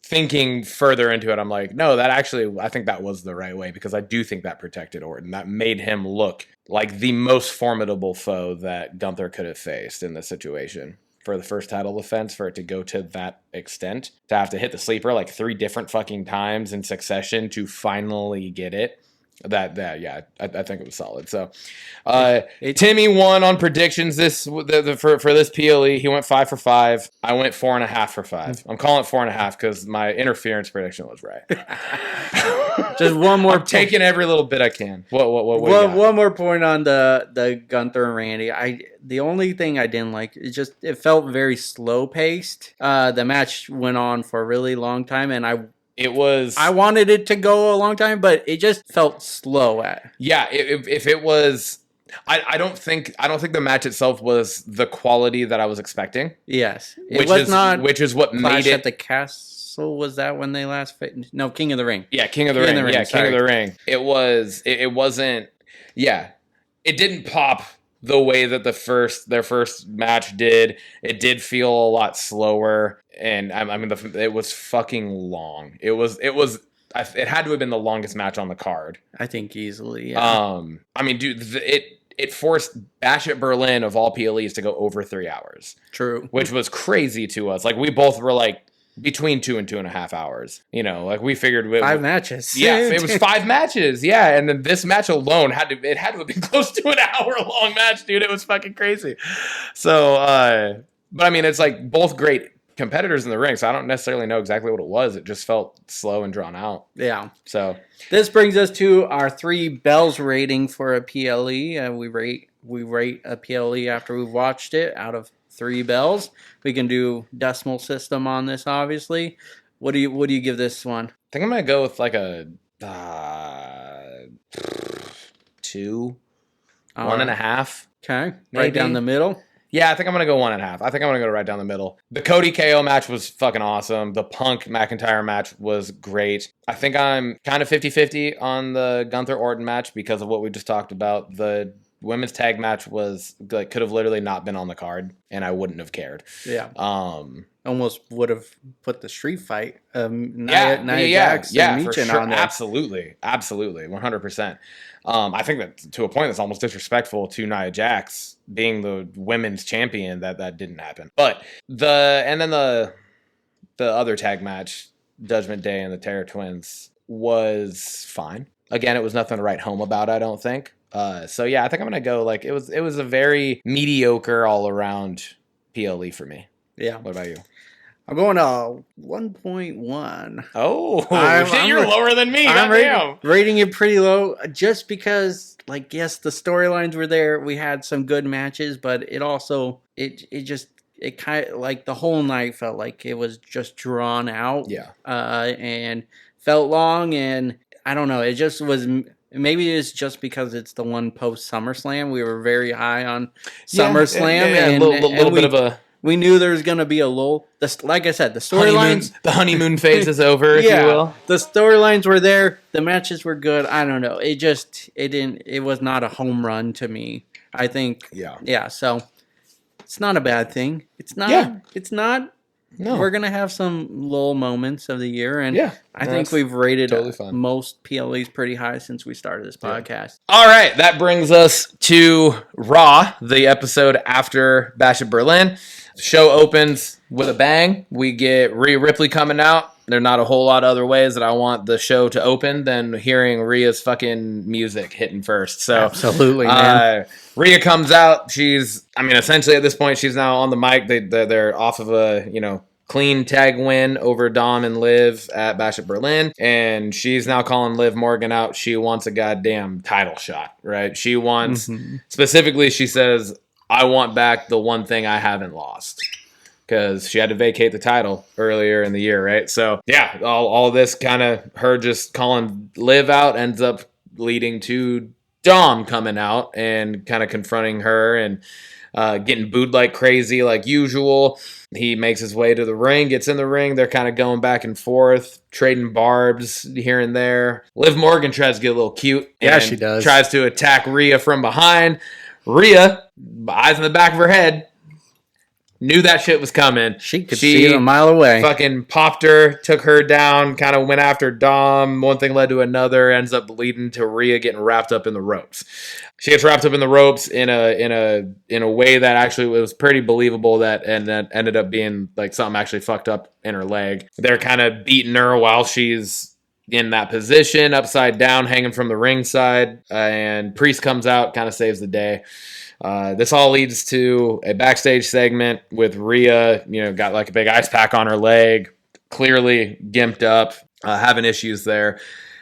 thinking further into it, I'm like, no, that actually, I think that was the right way, because I do think that protected Orton. That made him look like the most formidable foe that Gunther could have faced in this situation. For the first title defense, for it to go to that extent, to have to hit the sleeper like 3 different fucking times in succession to finally get it, I think it was solid. So, It- Timmy won on predictions for this PLE. He went 5 for 5. I went 4.5 for 5. I'm calling it 4.5 because my interference prediction was right. Just one more. I'm taking every little bit I can. What you got? One more point on the Gunther and Randy. The only thing I didn't like is just it felt very slow paced. The match went on for a really long time, and I wanted it to go a long time, but it just felt slow. If it was, I don't think the match itself was the quality that I was expecting. Yes, which is what made it at the Castle. Was that when they last No, King of the Ring. Yeah, King of the Ring. Yeah, King of the Ring. It was. It wasn't. Yeah, it didn't pop the way that their first match did. It did feel a lot slower, and I mean, it was fucking long. It had to have been the longest match on the card. I think easily. Yeah. I mean, dude, it forced Bash at Berlin of all PLEs to go over 3 hours. True. Which was crazy to us. Like we both were like between 2 and 2.5 hours. You know, like we figured 5 matches. Yeah, it was 5 matches. Yeah, and then this match alone had to have been close to an hour long match, dude. It was fucking crazy. So, but I mean, it's like both great competitors in the ring, so I don't necessarily know exactly what it was. It just felt slow and drawn out. Yeah. So this brings us to our 3 bells rating for a PLE. We rate a PLE after we've watched it out of 3 bells. We can do decimal system on this, obviously. What do you give this one? I think I'm gonna go with like a 2, 1.5. Okay, Maybe. Right down the middle. Yeah, I think I'm gonna go 1.5. I think I'm gonna go right down the middle. The Cody KO match was fucking awesome. The Punk McIntyre match was great. I think I'm kind of 50-50 on the Gunther Orton match because of what we just talked about. The women's tag match was like could have literally not been on the card, and I wouldn't have cared. Yeah. Almost would have put the street fight. Nia Jax and for Michin sure. on there. Absolutely, 100%. I think that to a point that's almost disrespectful to Nia Jax being the women's champion that didn't happen. But the other tag match, Judgment Day and the Terror Twins, was fine. Again, it was nothing to write home about, I don't think. So yeah, I think I'm gonna go like it was a very mediocre all around PLE for me. Yeah. What about you? I'm going to 1.1. Oh, you're lower than me. I'm rating it pretty low just because, like, yes, the storylines were there. We had some good matches, but it also, it kind of, like, the whole night felt like it was just drawn out. Yeah. And felt long, and I don't know. It just was. Maybe it's just because it's the one post SummerSlam. We were very high on SummerSlam, and a little bit of a. We knew there was going to be a lull. Like I said, the storylines... The honeymoon phase is over, if you will. The storylines were there. The matches were good. I don't know. It was not a home run to me. I think... Yeah, so it's not a bad thing. It's not... Yeah. It's not... No. We're going to have some lull moments of the year, and I think we've rated most PLEs pretty high since we started this podcast. All right, that brings us to Raw, the episode after Bash at Berlin. The show opens with a bang. We get Rhea Ripley coming out. There's not a whole lot of other ways that I want the show to open than hearing Rhea's fucking music hitting first. So absolutely, man. Rhea comes out. Essentially at this point, she's now on the mic. They're off of a, clean tag win over Dom and Liv at Bash at Berlin. And she's now calling Liv Morgan out. She wants a goddamn title shot, right? She wants, specifically, she says, I want back the one thing I haven't lost. Because she had to vacate the title earlier in the year, right? So, yeah, all this kind of, her just calling Liv out ends up leading to Dom coming out and kind of confronting her and getting booed like crazy like usual. He makes his way to the ring, gets in the ring. They're kind of going back and forth, trading barbs here and there. Liv Morgan tries to get a little cute. Yeah, she does. Tries to attack Rhea from behind. Rhea, eyes in the back of her head, knew that shit was coming. She could see it a mile away. Fucking popped her, took her down, kind of went after Dom. One thing led to another, ends up leading to Rhea getting wrapped up in the ropes. She gets wrapped up in the ropes in a way that actually was pretty believable, that ended up being like something actually fucked up in her leg. They're kind of beating her while she's in that position, upside down, hanging from the ring side, and Priest comes out, kind of saves the day. This all leads to a backstage segment with Rhea, got like a big ice pack on her leg, clearly gimped up, having issues there,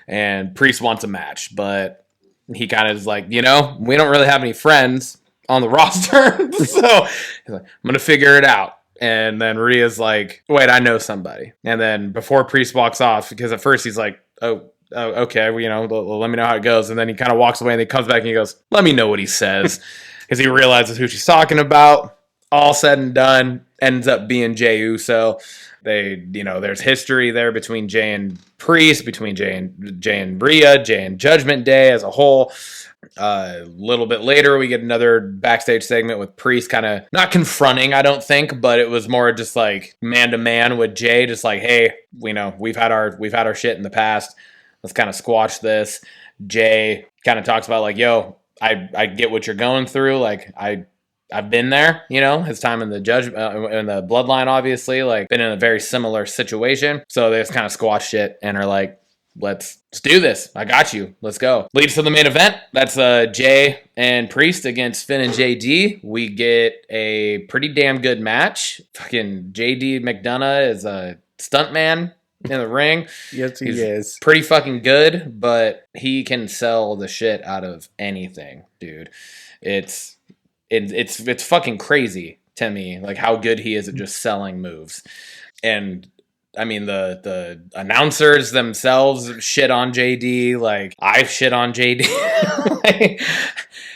and Priest wants a match, but he kind of is like, we don't really have any friends on the roster, so he's like, I'm gonna figure it out. And then Rhea's like, wait, I know somebody. And then before Priest walks off, because at first he's like, oh okay, well, let me know how it goes. And then he kind of walks away and he comes back and he goes, let me know what he says. Because he realizes who she's talking about. All said and done, ends up being Jey Uso. There's history there between Jey and Priest, between Jey and Rhea, Jey and Judgment Day as a whole. A little bit later, we get another backstage segment with Priest kind of not confronting, I don't think, but it was more just like man to man with Jey, just like, hey, we've had our shit in the past. Let's kind of squash this. Jey kind of talks about like, yo, I get what you're going through. Like I've been there, his time in the in the bloodline, obviously, like been in a very similar situation. So they just kind of squash it and are like, let's do this. I got you. Let's go. Leads to the main event. That's Jey and Priest against Finn and JD. We get a pretty damn good match. Fucking JD McDonough is a stuntman in the ring. Yes, he is. Pretty fucking good, but he can sell the shit out of anything, dude. It's fucking crazy to me, like how good he is at just selling moves. And I mean, the announcers themselves shit on JD. Like I've shit on JD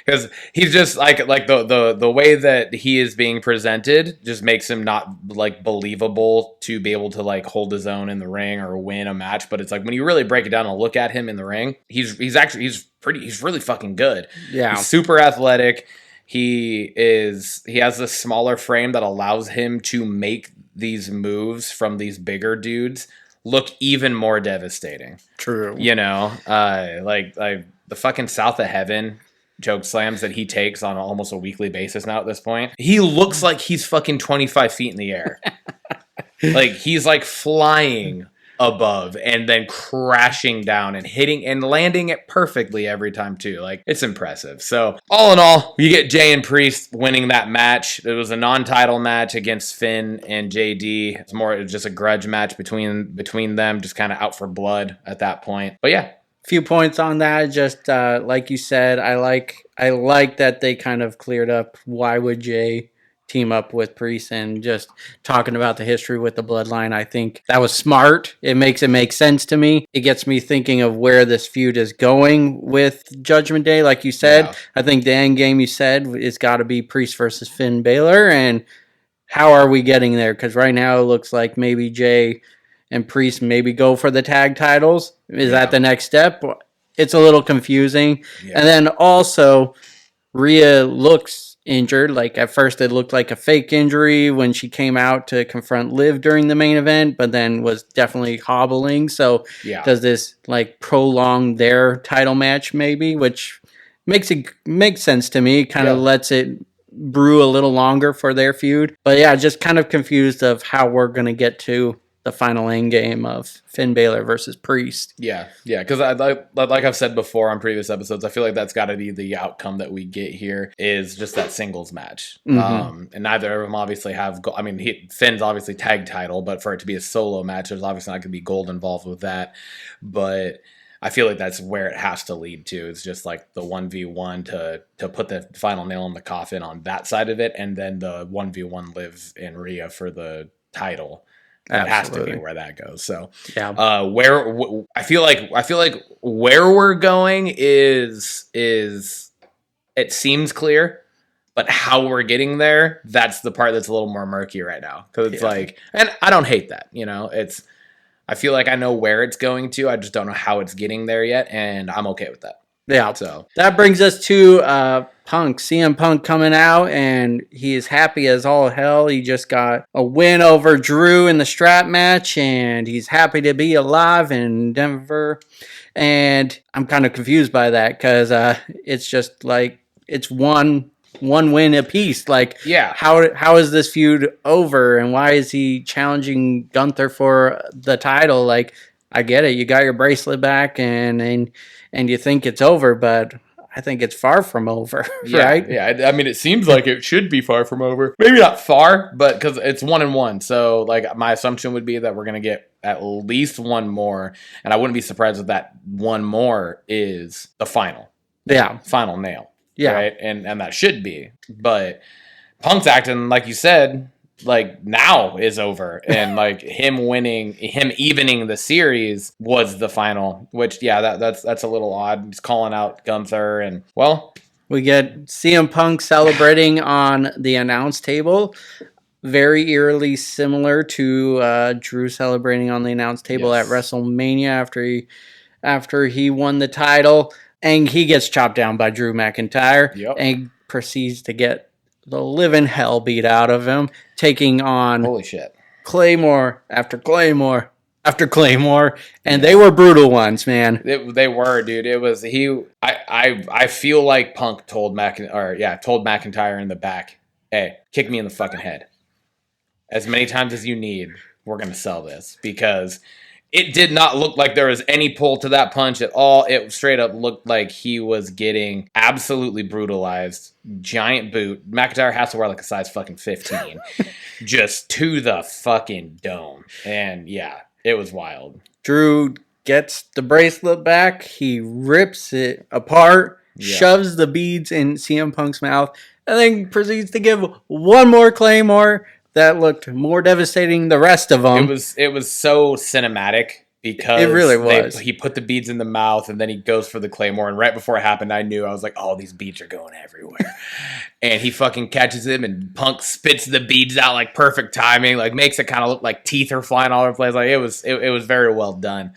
because he's just like the way that he is being presented just makes him not like believable to be able to like hold his own in the ring or win a match. But it's like when you really break it down and look at him in the ring, he's really fucking good. Yeah, he's super athletic. He has this smaller frame that allows him to make these moves from these bigger dudes look even more devastating. True. Like the fucking South of Heaven choke slams that he takes on almost a weekly basis now at this point. He looks like he's fucking 25 feet in the air. Like he's like flying above and then crashing down and hitting and landing it perfectly every time too. Like it's impressive. So all in all, you get Jey and Priest winning that match. It was a non-title match against Finn and JD. It's more just a grudge match between them, just kind of out for blood at that point. But yeah, few points on that. Just like you said, I like that they kind of cleared up why would Jey team up with Priest and just talking about the history with the bloodline. I think that was smart. It makes sense to me. It gets me thinking of where this feud is going with Judgment Day. Like you said, yeah. I think the end game you said it's got to be Priest versus Finn Balor. And how are we getting there? Because right now it looks like maybe Jey and Priest maybe go for the tag titles. Is that the next step? It's a little confusing. Yeah. And then also Rhea looks injured. Like at first it looked like a fake injury when she came out to confront Liv during the main event, but then was definitely hobbling. So does this like prolong their title match maybe, which makes sense to me. Kind of lets it brew a little longer for their feud. But yeah, just kind of confused of how we're going to get to the final end game of Finn Balor versus Priest. Yeah, because like I've said before on previous episodes, I feel like that's got to be the outcome that we get here is just that singles match. Mm-hmm. And neither of them obviously have. Finn's obviously tag title, but for it to be a solo match, there's obviously not going to be gold involved with that. But I feel like that's where it has to lead to. It's just like the 1v1 to put the final nail in the coffin on that side of it, and then the 1v1 Liv and Rhea for the title. That Absolutely. Has to be where that goes. So, where I feel like where we're going is it seems clear, but how we're getting there, that's the part that's a little more murky right now. Because it's like, and I don't hate that. I feel like I know where it's going to. I just don't know how it's getting there yet, and I'm okay with that. Yeah. So that brings us to Punk. CM Punk coming out, and he is happy as all hell. He just got a win over Drew in the strap match, and he's happy to be alive in Denver. And I'm kind of confused by that because it's just like it's one win apiece. Like, how is this feud over, and why is he challenging Gunther for the title? Like, I get it. You got your bracelet back, and you think it's over, but I think it's far from over, right? Yeah. I mean, it seems like it should be far from over. Maybe not far, but because it's 1-1. So, like, my assumption would be that we're going to get at least one more. And I wouldn't be surprised if that one more is the final. Yeah. Final nail. Yeah. Right? And that should be. But Punk's acting, like you said, like now is over. And, like, him evening the series was the final. Which, yeah, that's a little odd. He's calling out Gunther. And, well... We get CM Punk celebrating on the announce table. Very eerily similar to Drew celebrating on the announce table at WrestleMania after he won the title. And he gets chopped down by Drew McIntyre. Yep. And proceeds to get the living hell beat out of him, taking on Holy shit. Claymore after Claymore after Claymore, and they were brutal ones, man. They were, dude. It was I feel like Punk told McIntyre in the back, "Hey, kick me in the fucking head as many times as you need. We're gonna sell this," because it did not look like there was any pull to that punch at all. It straight up looked like he was getting absolutely brutalized. Giant boot. McIntyre has to wear like a size fucking 15. Just to the fucking dome. And yeah, it was wild. Drew gets the bracelet back. He rips it apart, shoves the beads in CM Punk's mouth, and then proceeds to give one more Claymore that looked more devastating than the rest of them. It was so cinematic because it really was. He put the beads in the mouth and then he goes for the Claymore. And right before it happened, I was like, oh, these beads are going everywhere. And he fucking catches him and Punk spits the beads out like perfect timing, like makes it kind of look like teeth are flying all over the place. Like it was very well done.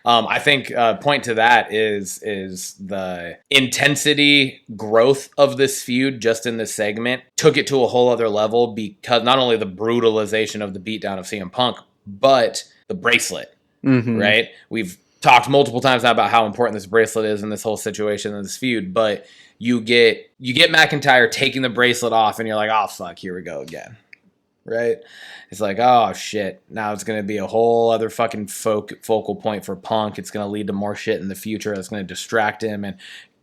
I think point to that is the intensity growth of this feud just in this segment took it to a whole other level because not only the brutalization of the beatdown of CM Punk, but the bracelet, right? We've talked multiple times now about how important this bracelet is in this whole situation in this feud, but you get McIntyre taking the bracelet off and you're like, oh, fuck, here we go again. Right? It's like, oh, shit. Now it's going to be a whole other fucking focal point for Punk. It's going to lead to more shit in the future that's going to distract him and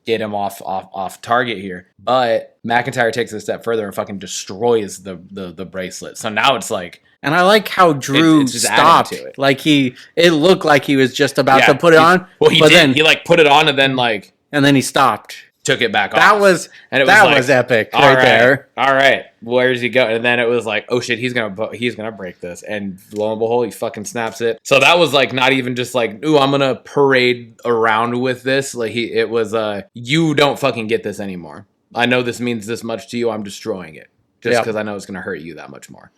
get him off target here. But McIntyre takes it a step further and fucking destroys the bracelet. So now it's like... And I like how Drew stopped. It. Like it looked like he was just about to put it on. Well, he did. Then, he like put it on and then like... And then he stopped. Took it back off. That was epic there. All right, where does he go? And then it was like, oh shit, he's gonna break this. And lo and behold, he fucking snaps it. So that was like not even just like, ooh, I'm gonna parade around with this. Like it was you don't fucking get this anymore. I know this means this much to you. I'm destroying it just because I know it's gonna hurt you that much more.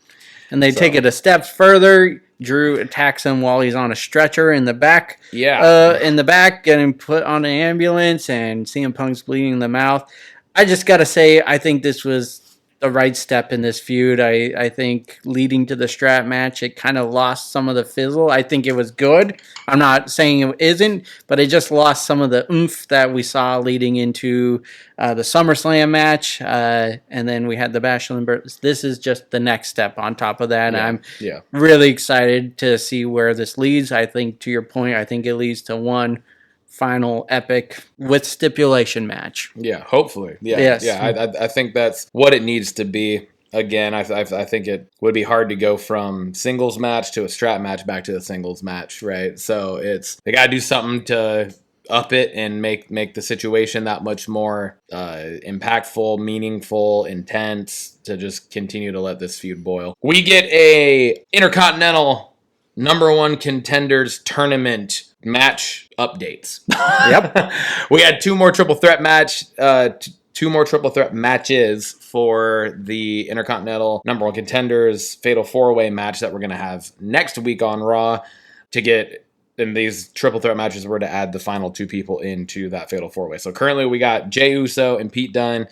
And they take it a step further. Drew attacks him while he's on a stretcher in the back. Getting put on an ambulance, and CM Punk's bleeding in the mouth. I just got to say, I think this was the right step in this feud. I think leading to the strap match, it kind of lost some of the fizzle. I think it was good. I'm not saying it isn't, but it just lost some of the oomph that we saw leading into the SummerSlam match. And then we had the Bash and Burns. This is just the next step on top of that. I'm really excited to see where this leads. I think, to your point, I think it leads to one final epic with stipulation match. Yeah, hopefully. Yeah, yes. Yeah. I think that's what it needs to be. Again, I think it would be hard to go from singles match to a strap match back to a singles match, right? So they got to do something to up it and make the situation that much more impactful, meaningful, intense, to just continue to let this feud boil. We get a Intercontinental #1 Contenders Tournament match updates. Yep. We had two more triple threat matches for the Intercontinental #1 Contenders Fatal 4-Way match that we're going to have next week on Raw. To get in these triple threat matches, we're to add the final two people into that Fatal 4-Way. So currently we got Jey Uso and Pete Dunne,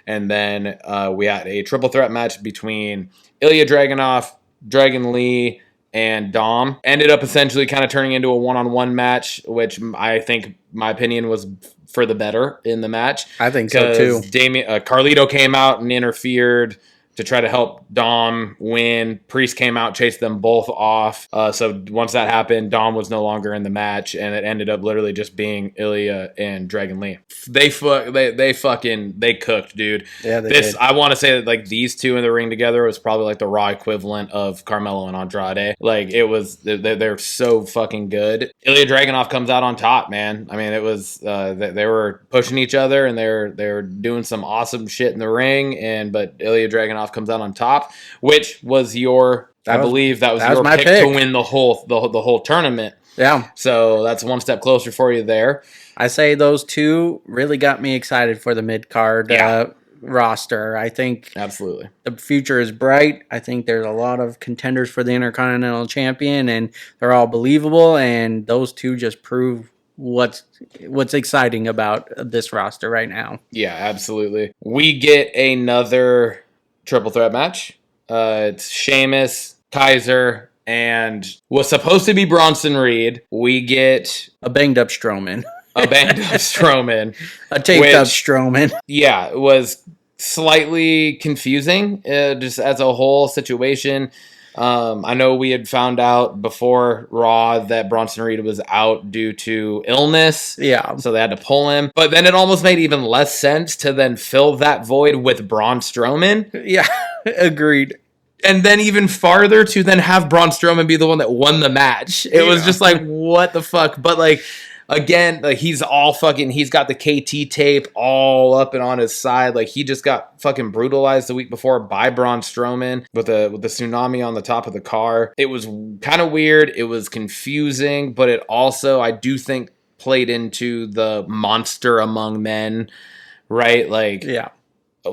and then we had a triple threat match between Ilya Dragunov, Dragon Lee, and Dom. Ended up essentially kind of turning into a one-on-one match, which I think, my opinion, was for the better in the match. I think so too. Carlito came out and interfered. to try to help Dom win. Priest came out, chased them both off. So once that happened, Dom was no longer in the match, and it ended up literally just being Ilya and Dragon Lee. They cooked, dude. Yeah, they did. I want to say that like these two in the ring together was probably like the Raw equivalent of Carmelo and Andrade. Like it was, they're so fucking good. Ilya Dragunov comes out on top, man. I mean, it was they were pushing each other and they were doing some awesome shit in the ring, but Ilya Dragunov comes out on top, which was I believe that was your pick to win the whole tournament. Yeah. So that's one step closer for you there. I say those two really got me excited for the mid-card roster. I think absolutely the future is bright. I think there's a lot of contenders for the Intercontinental Champion, and they're all believable, and those two just prove what's exciting about this roster right now. Yeah, absolutely. We get another triple threat match. It's Sheamus, Kaiser, and was supposed to be Bronson Reed. We get a banged up Strowman. A taped up Strowman. Yeah, it was slightly confusing just as a whole situation. I know we had found out before Raw that Bronson Reed was out due to illness. Yeah. So they had to pull him. But then it almost made even less sense to then fill that void with Braun Strowman. Yeah, agreed. And then even farther to then have Braun Strowman be the one that won the match. It was just like, what the fuck? But like, again, like he's got the KT tape all up and on his side. Like he just got fucking brutalized the week before by Braun Strowman with the tsunami on the top of the car. It was kind of weird. It was confusing, but it also, I do think, played into the monster among men, right? Like, yeah,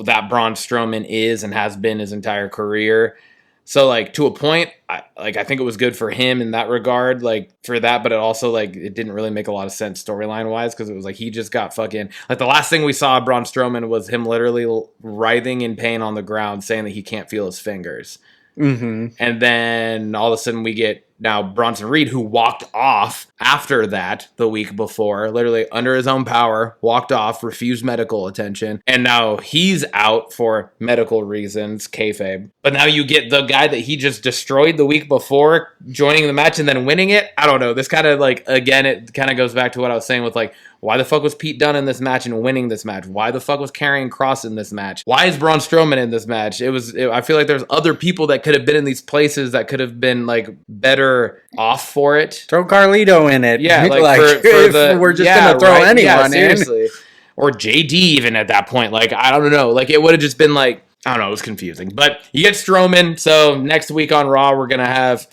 that Braun Strowman is and has been his entire career. So, like, to a point, I think it was good for him in that regard, like, for that, but it also, like, it didn't really make a lot of sense storyline-wise, because it was like, he just got fucking, like, the last thing we saw of Braun Strowman was him literally writhing in pain on the ground, saying that he can't feel his fingers. Mm-hmm. And then, all of a sudden, we get now Bronson Reed, who walked off after that the week before, literally under his own power, walked off, refused medical attention, and now he's out for medical reasons, kayfabe. But now you get the guy that he just destroyed the week before joining the match and then winning it. I don't know. This kind of like, again, it kind of goes back to what I was saying with like, why the fuck was Pete Dunne in this match and winning this match? Why the fuck was Karrion Kross in this match? Why is Braun Strowman in this match? I feel like there's other people that could have been in these places that could have been like better off for it. Throw Carlito in it. Yeah, like we're just gonna throw anyone in. Or JD even at that point. Like, I don't know. Like, it would have just been like, I don't know, it was confusing. But you get Strowman. So next week on Raw, we're gonna have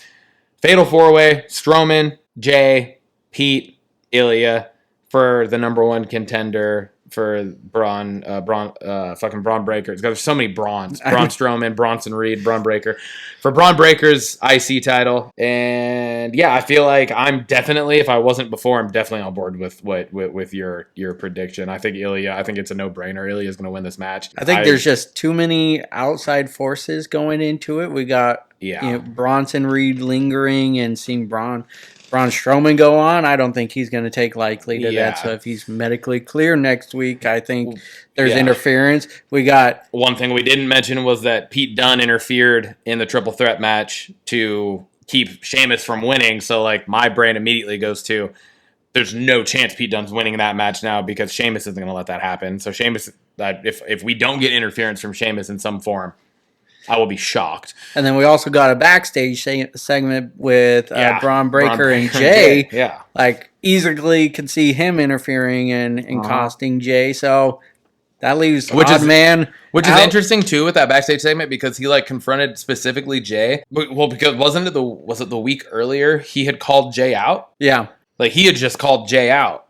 Fatal 4-Way, Strowman, Jay, Pete, Ilya for the number one contender for fucking Braun Breaker. There's so many Brauns. Braun Strowman, Bronson Reed, Braun Breaker. For Braun Breaker's IC title. And yeah, I feel like I'm definitely, if I wasn't before, I'm definitely on board with your prediction. I think it's a no-brainer. Ilya's going to win this match. I think there's just too many outside forces going into it. We got Bronson Reed lingering and seeing Braun Strowman go on. I don't think he's going to take likely to that. So if he's medically clear next week, I think there's interference. We got one thing we didn't mention was that Pete Dunne interfered in the triple threat match to keep Sheamus from winning. So like my brain immediately goes to, there's no chance Pete Dunne's winning that match now because Sheamus isn't going to let that happen. So Sheamus, if we don't get interference from Sheamus in some form, I will be shocked. And then we also got a backstage segment with Braun Breaker and Jay. Yeah. Like, easily could see him interfering and costing Jay. So that leaves Odd Man. Which is interesting, too, with that backstage segment because he, like, confronted specifically Jay. Well, because was it the week earlier he had called Jay out? Yeah. Like, he had just called Jay out.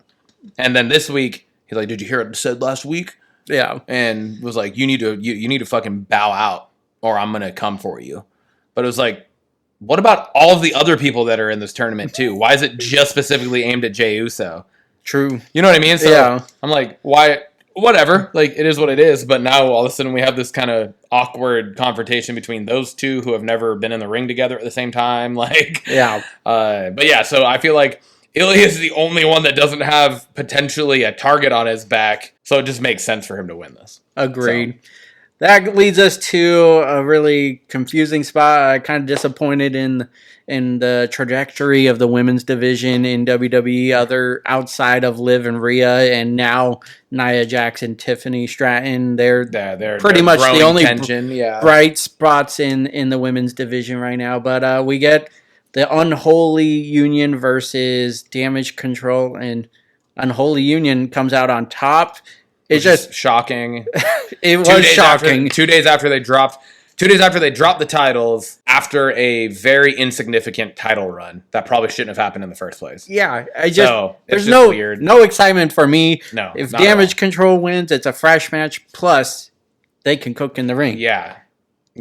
And then this week, he's like, did you hear what I said last week? Yeah. And was like, you need to fucking bow out, or I'm going to come for you. But it was like, what about all of the other people that are in this tournament, too? Why is it just specifically aimed at Jey Uso? True. You know what I mean? So I'm like, why? Whatever. Like, it is what it is. But now, all of a sudden, we have this kind of awkward confrontation between those two who have never been in the ring together at the same time. Like, but yeah, so I feel like Ilya is the only one that doesn't have potentially a target on his back. So it just makes sense for him to win this. Agreed. that leads us to a really confusing spot. Kind of disappointed in the trajectory of the women's division in WWE, other outside of Liv and Rhea, and now Nia Jax and Tiffany Stratton. They're pretty much the only bright spots in the women's division right now. But we get the Unholy Union versus Damage Control, and Unholy Union comes out on top. It's just shocking. It was shocking. 2 days after they dropped 2 days after they dropped the titles, after a very insignificant title run that probably shouldn't have happened in the first place. Yeah, there's weird. no excitement for me. No, if Damage Control wins, it's a fresh match. Plus, they can cook in the ring. Yeah.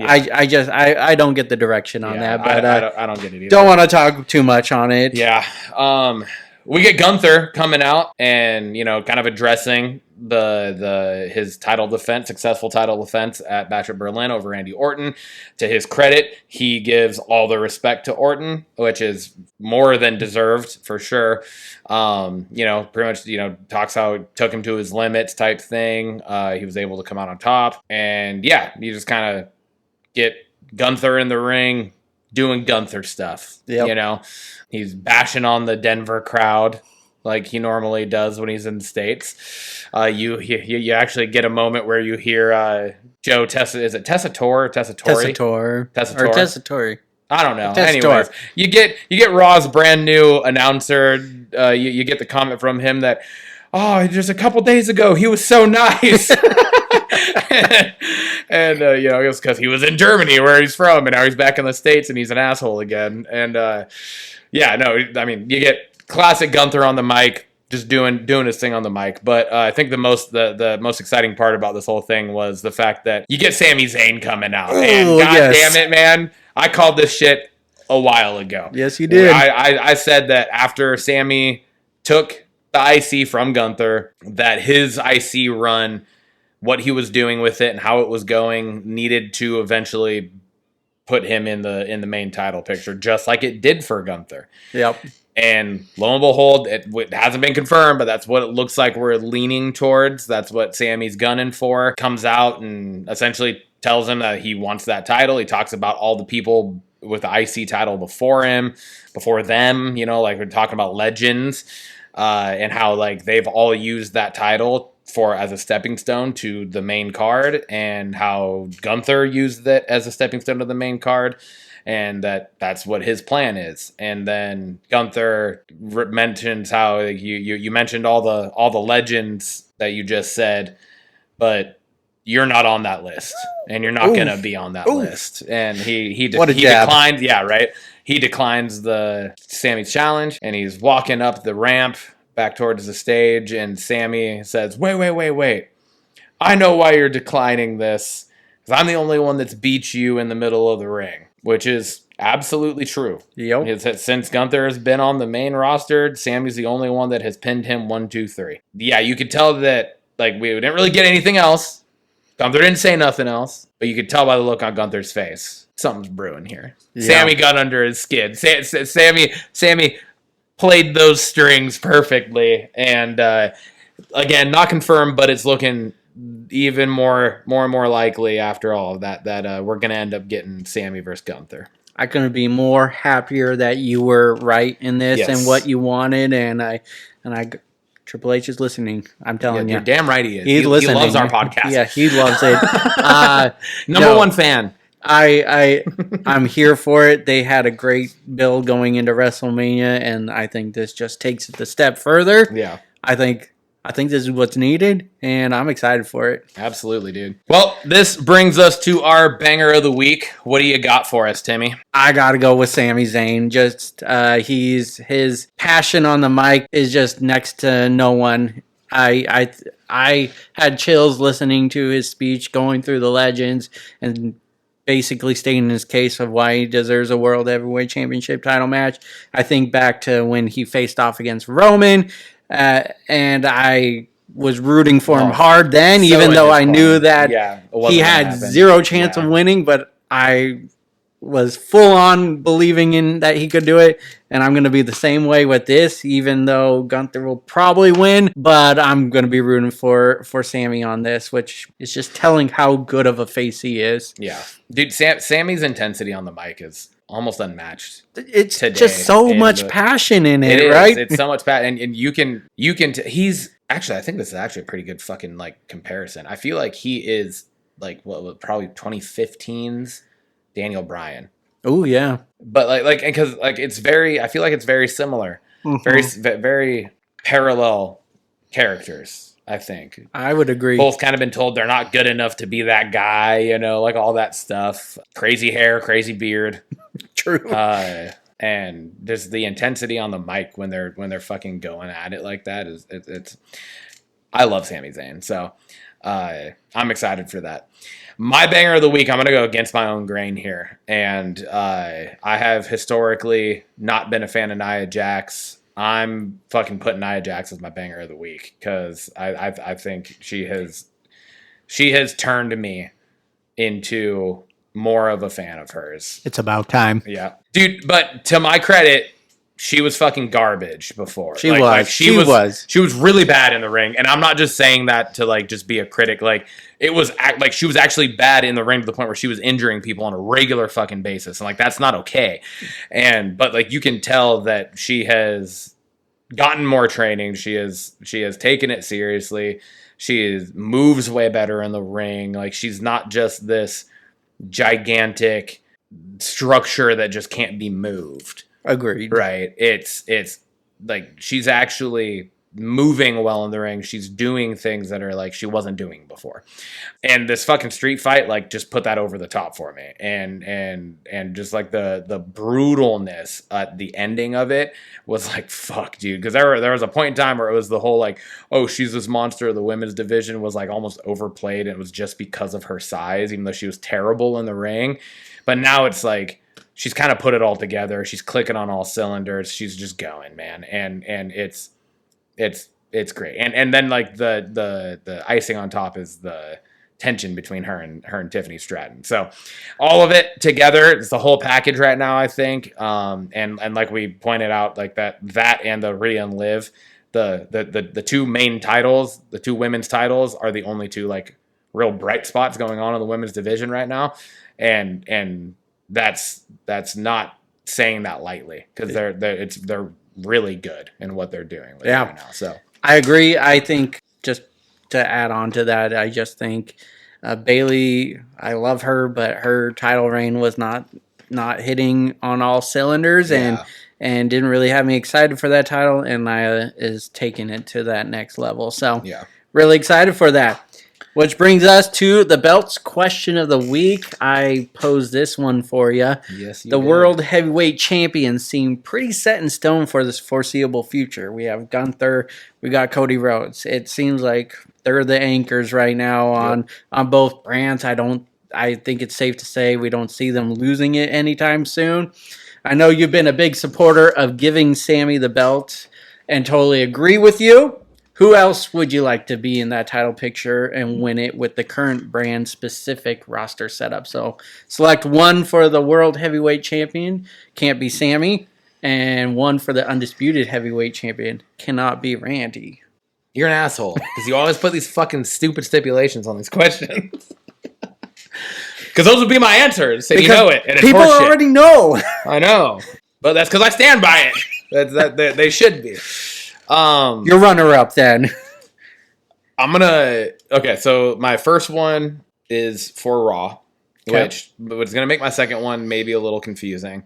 I don't get the direction on that, but I don't get it either. Don't want to talk too much on it. Yeah. We get Gunther coming out and, kind of addressing his successful title defense at Bash at Berlin over Randy Orton. To his credit, he gives all the respect to Orton, which is more than deserved for sure. Pretty much, talks how it took him to his limits type thing. He was able to come out on top. And yeah, you just kind of get Gunther in the ring doing Gunther stuff. Yep. He's bashing on the Denver crowd like he normally does when he's in the States. You actually get a moment where you hear Joe Tessa. Is it Tessator or Tessatori? Tessator. Or Tessatori. I don't know. Tessator. Anyways, you get Raw's brand new announcer. You get the comment from him that, just a couple days ago he was so nice. And it was because he was in Germany where he's from, and now he's back in the States and he's an asshole again. And you get classic Gunther on the mic, just doing his thing on the mic. But I think the most exciting part about this whole thing was the fact that you get Sami Zayn coming out. And damn it, man, I called this shit a while ago. Yes, you did. I said that after Sami took the IC from Gunther, that his IC run, what he was doing with it and how it was going, needed to eventually put him in the main title picture, just like it did for Gunther. Yep. And lo and behold, it hasn't been confirmed, but that's what it looks like we're leaning towards. That's what Sammy's gunning for. Comes out and essentially tells him that he wants that title. He talks about all the people with the IC title before them, like we're talking about legends, and how like they've all used that title as a stepping stone to the main card, and how Gunther used it as a stepping stone to the main card, and that's what his plan is. And then Gunther mentions how you mentioned all the legends that you just said, but you're not on that list, and you're not going to be on that list. And he declined. Yeah, right. He declines the Sammy's challenge, and he's walking up the ramp back towards the stage, and Sammy says, wait. I know why you're declining this, because I'm the only one that's beat you in the middle of the ring, which is absolutely true. Yep. Since Gunther has been on the main roster, Sammy's the only one that has pinned him 1, 2, 3. Yeah, you could tell that like we didn't really get anything else. Gunther didn't say nothing else, but you could tell by the look on Gunther's face, something's brewing here. Yeah. Sammy got under his skin. Sammy played those strings perfectly, and again, not confirmed, but it's looking even more and more likely after all of that we're gonna end up getting Sammy versus Gunther. I couldn't be more happier that you were right in this and what you wanted, and I Triple H is listening. I'm telling you, you're damn right he is. He's listening. He loves our podcast. Yeah, he loves it. Number one fan. I'm here for it. They had a great build going into WrestleMania, and I think this just takes it a step further. Yeah. I think this is what's needed, and I'm excited for it. Absolutely, dude. Well, this brings us to our banger of the week. What do you got for us, Timmy? I gotta go with Sami Zayn. Just his passion on the mic is just next to no one. I had chills listening to his speech, going through the legends, and basically stating his case of why he deserves a World Heavyweight Championship title match. I think back to when he faced off against Roman, and I was rooting for him hard then, even though I knew that he had zero chance of winning, but I was full on believing in that he could do it, and I'm going to be the same way with this, even though Gunther will probably win, but I'm going to be rooting for Sammy on this, which is just telling how good of a face he is. Yeah. Dude, Sammy's intensity on the mic is almost unmatched. It's just so much passion in it, right? It's so much passion, and you can he's actually, I think this is actually a pretty good fucking like comparison. I feel like he is like probably 2015's Daniel Bryan. Oh yeah, but like because like it's very, I feel like it's very similar, very parallel characters. I think I would agree. Both kind of been told they're not good enough to be that guy, you know, like all that stuff. Crazy hair, crazy beard. True. And just the intensity on the mic when they're fucking going at it like that is it's. I love Sami Zayn, so I'm excited for that. My banger of the week, I'm going to go against my own grain here. And I have historically not been a fan of Nia Jax. I'm fucking putting Nia Jax as my banger of the week because I think she has turned me into more of a fan of hers. It's about time. Yeah. Dude, but to my credit, she was fucking garbage before. She was really bad in the ring, and I'm not just saying that to like just be a critic. Like it was like she was actually bad in the ring to the point where she was injuring people on a regular fucking basis, and like that's not okay. But like you can tell that she has gotten more training. She has taken it seriously. Moves way better in the ring. Like she's not just this gigantic structure that just can't be moved. Agreed. Right. It's like she's actually moving well in the ring. She's doing things that are like she wasn't doing before. And this fucking street fight like just put that over the top for me. And just like the brutalness at the ending of it was like fuck, dude. Because there was a point in time where it was the whole like, oh, she's this monster. The women's division was like almost overplayed, and it was just because of her size, even though she was terrible in the ring. But now it's like she's kind of put it all together. She's clicking on all cylinders. She's just going, man. And it's great. And then like the icing on top is the tension between her and Tiffany Stratton. So all of it together, it's the whole package right now, I think. And like we pointed out, like that and the Rhea and Liv, the two main titles, the two women's titles are the only two like real bright spots going on in the women's division right now. And that's not saying that lightly because they're really good in what they're doing with it right now. So I agree. I think just to add on to that, I just think Bayley, I love her, but her title reign was not hitting on all cylinders and didn't really have me excited for that title, and Nia is taking it to that next level. So really excited for that. Which brings us to the belts question of the week. I posed this one for you. Yes, you The did. World Heavyweight Champions seem pretty set in stone for this foreseeable future. We have Gunther, we got Cody Rhodes. It seems like they're the anchors right now on both brands. I think it's safe to say we don't see them losing it anytime soon. I know you've been a big supporter of giving Sammy the belt and totally agree with you. Who else would you like to be in that title picture and win it with the current brand-specific roster setup? So select one for the World Heavyweight Champion. Can't be Sammy. And one for the Undisputed Heavyweight Champion. Cannot be Randy. You're an asshole because you always put these fucking stupid stipulations on these questions. Because those would be my answers, and you know it. And it's people horseshit. already know. I know. But that's because I stand by it. They should be. Your runner-up then. Okay, so my first one is for Raw, which is going to make my second one maybe a little confusing.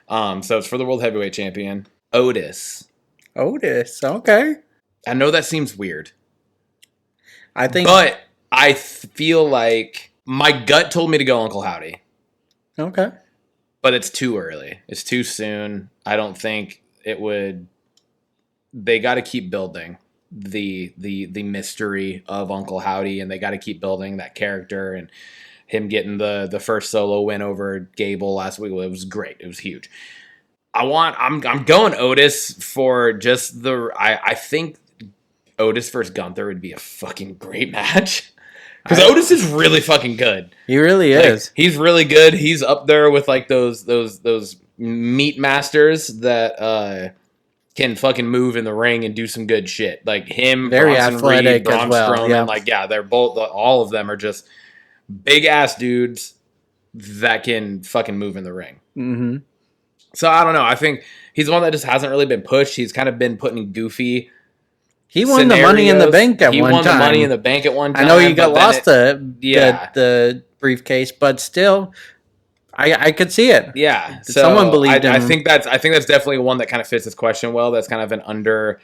So it's for the World Heavyweight Champion, Otis. Okay. I know that seems weird. But I feel like my gut told me to go Uncle Howdy. Okay. But it's too early. It's too soon. I don't think it would. They got to keep building the mystery of Uncle Howdy, and they got to keep building that character and him getting the first solo win over Gable last week. It was great. It was huge. I'm going Otis for just I think Otis versus Gunther would be a fucking great match Because Otis is really fucking good. He really Like, is. he's really good. He's up there with like those meat masters that can fucking move in the ring and do some good shit. Like him, Very Bronson athletic Reed, Braun as well. Strowman, Yeah. like they're both. All of them are just big ass dudes that can fucking move in the ring. Mm-hmm. So I don't know. I think he's one that just hasn't really been pushed. He's kind of been put in goofy. He won the Money in the scenarios. Bank at He one won time. the Money in the Bank at one time. I know he got but then lost the briefcase, but still, I could see it. Yeah, so Someone believed him. I think that's definitely one that kind of fits this question well. That's kind of an under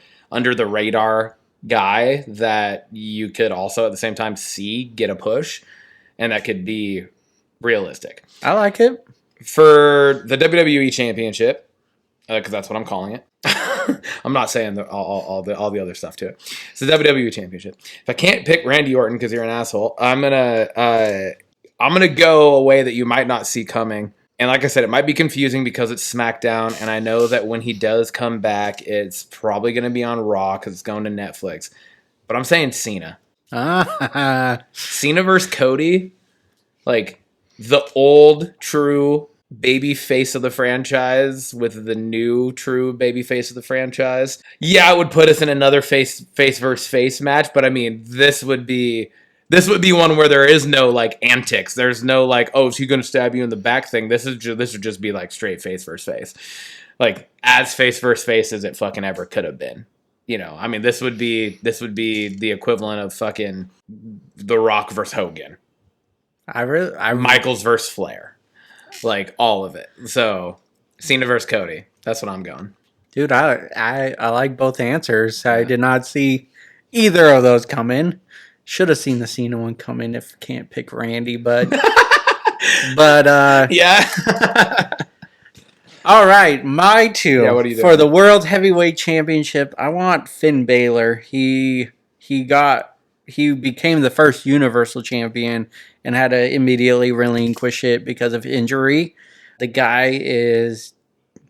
the radar guy that you could also at the same time see get a push, and that could be realistic I like it. for the WWE Championship, because that's what I'm calling it. I'm not saying all the other stuff to it. It's the WWE Championship. If I can't pick Randy Orton because you're an asshole, I'm gonna go a way that you might not see coming. And like I said, it might be confusing because it's SmackDown, and I know that when he does come back, it's probably gonna be on Raw because it's going to Netflix. But I'm saying Cena. Cena versus Cody, like the old true baby face of the franchise with the new true baby face of the franchise. Yeah, it would put us in another face versus face match, but I mean, this would be one where there is no like antics. There's no like, oh, is he going to stab you in the back thing? This would just be like straight face versus face, like as face versus face as it fucking ever could have been. You know, I mean, this would be the equivalent of fucking The Rock versus Hogan, Michaels versus Flair. Like all of it. So Cena versus Cody. That's what I'm going. Dude, I like both answers. I did not see either of those come in. Should have seen the Cena one come in if can't pick Randy, but Yeah. all right, my two. Yeah, what are you for doing? the World Heavyweight Championship? I want Finn Balor. He became the first Universal Champion and had to immediately relinquish it because of injury. The guy is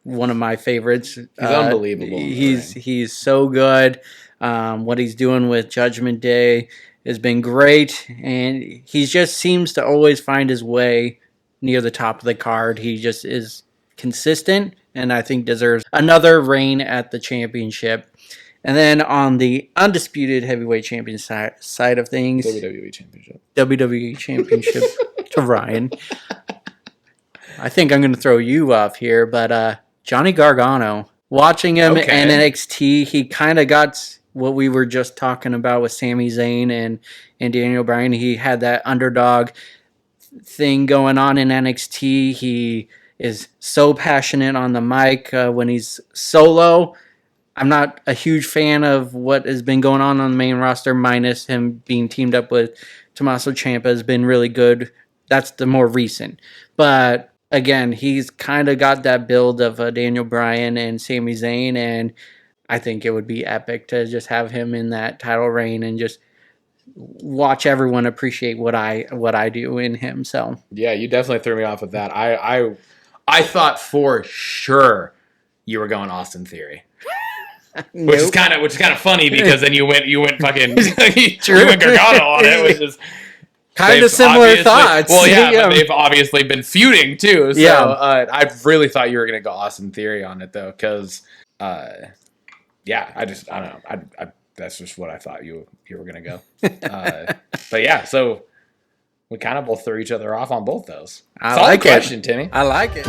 one of my favorites. He's unbelievable. He's so good. What he's doing with Judgment Day has been great, and he just seems to always find his way near the top of the card. He just is consistent, and I think deserves another reign at the championship. And then on the undisputed heavyweight champion side of things, WWE Championship to Ryan. I think I'm going to throw you off here, but Johnny Gargano, watching him in NXT, he kind of got what we were just talking about with Sami Zayn and Daniel Bryan. He had that underdog thing going on in NXT. He is so passionate on the mic when he's solo. I'm not a huge fan of what has been going on the main roster, minus him being teamed up with Tommaso Ciampa has been really good. That's the more recent. But again, he's kind of got that build of Daniel Bryan and Sami Zayn, and I think it would be epic to just have him in that title reign and just watch everyone appreciate what I do in him. So yeah, you definitely threw me off with that. I thought for sure you were going Austin Theory. Nope. Which is kind of funny because then you went fucking you went Gargano on it, which is kind of similar thoughts. Well, yeah, but they've obviously been feuding too. So I really thought you were gonna go Austin Theory on it though, because I don't know. I that's just what I thought you were gonna go. But yeah, so we kind of both threw each other off on both those. I like it. Question, Timmy. I like it.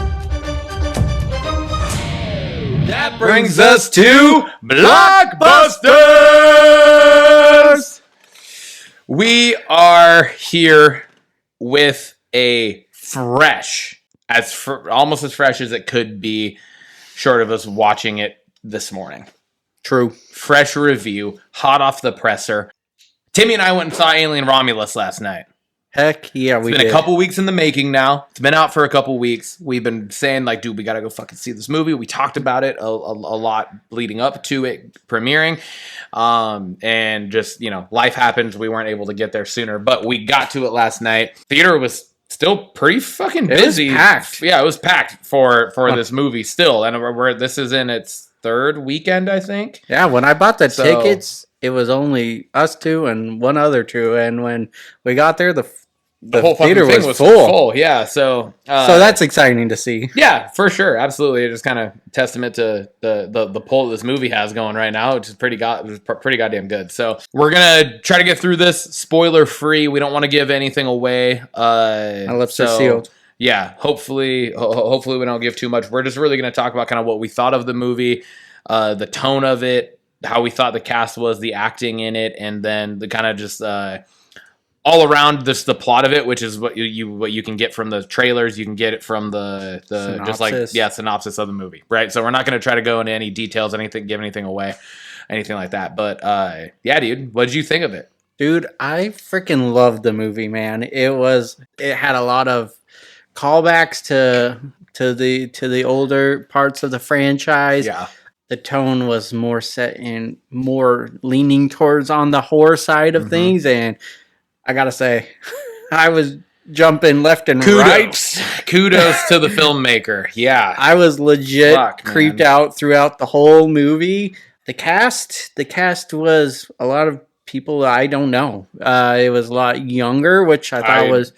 That brings us to Blockbusters! We are here with a almost as fresh as it could be, short of us watching it this morning. True. Fresh review, hot off the presser. Timmy and I went and saw Alien Romulus last night. Heck yeah, we did. It's been a couple weeks in the making now. It's been out for a couple weeks. We've been saying, like, dude, we got to go fucking see this movie. We talked about it a lot leading up to it premiering. And just, life happens. We weren't able to get there sooner, but we got to it last night. Theater was still pretty fucking busy. It was packed. Yeah, it was packed for this movie still. And this is in its third weekend, I think. Yeah, when I bought the tickets, it was only us two and one other two, and when we got there, the whole fucking theater thing was full. Yeah, so So that's exciting to see. yeah, for sure, absolutely. It's just kind of testament to the pull this movie has going right now, which is pretty goddamn good. So we're gonna try to get through this spoiler free. We don't want to give anything away. My lips are sealed. Yeah, hopefully we don't give too much. We're just really gonna talk about kind of what we thought of the movie, the tone of it, how we thought the cast was, the acting in it, and then the kind of just all around this the plot of it, which is what you can get from the trailers. You can get it from the Synopsis. just like synopsis of the movie, right? So we're not going to try to go into any details, give anything away, anything like that. But yeah, dude, what did you think of it? Dude, I freaking loved the movie, man. It had a lot of callbacks to the older parts of the franchise. Yeah, the tone was more set in more leaning towards on the horror side of things, and I gotta say, I was jumping left and right. Kudos to the filmmaker. Yeah, I was legit creeped out throughout the whole movie. The cast was a lot of people I don't know. It was a lot younger, which I thought was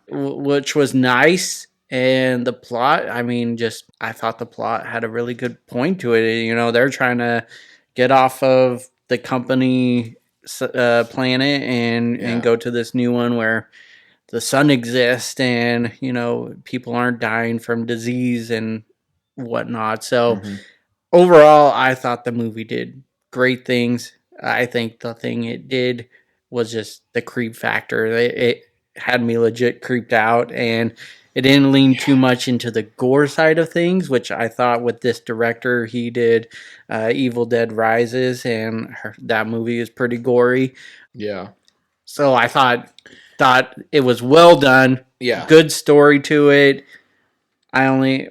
which was nice. And the plot, I mean, I thought the plot had a really good point to it. You know, they're trying to get off of the company planet and go to this new one where the sun exists and, you know, people aren't dying from disease and whatnot. So overall, I thought the movie did great things. I think the thing it did was just the creep factor. It had me legit creeped out, and it didn't lean too much into the gore side of things, which I thought with this director, he did Evil Dead Rises, and that movie is pretty gory. Yeah. So I thought it was well done. Yeah. Good story to it. I only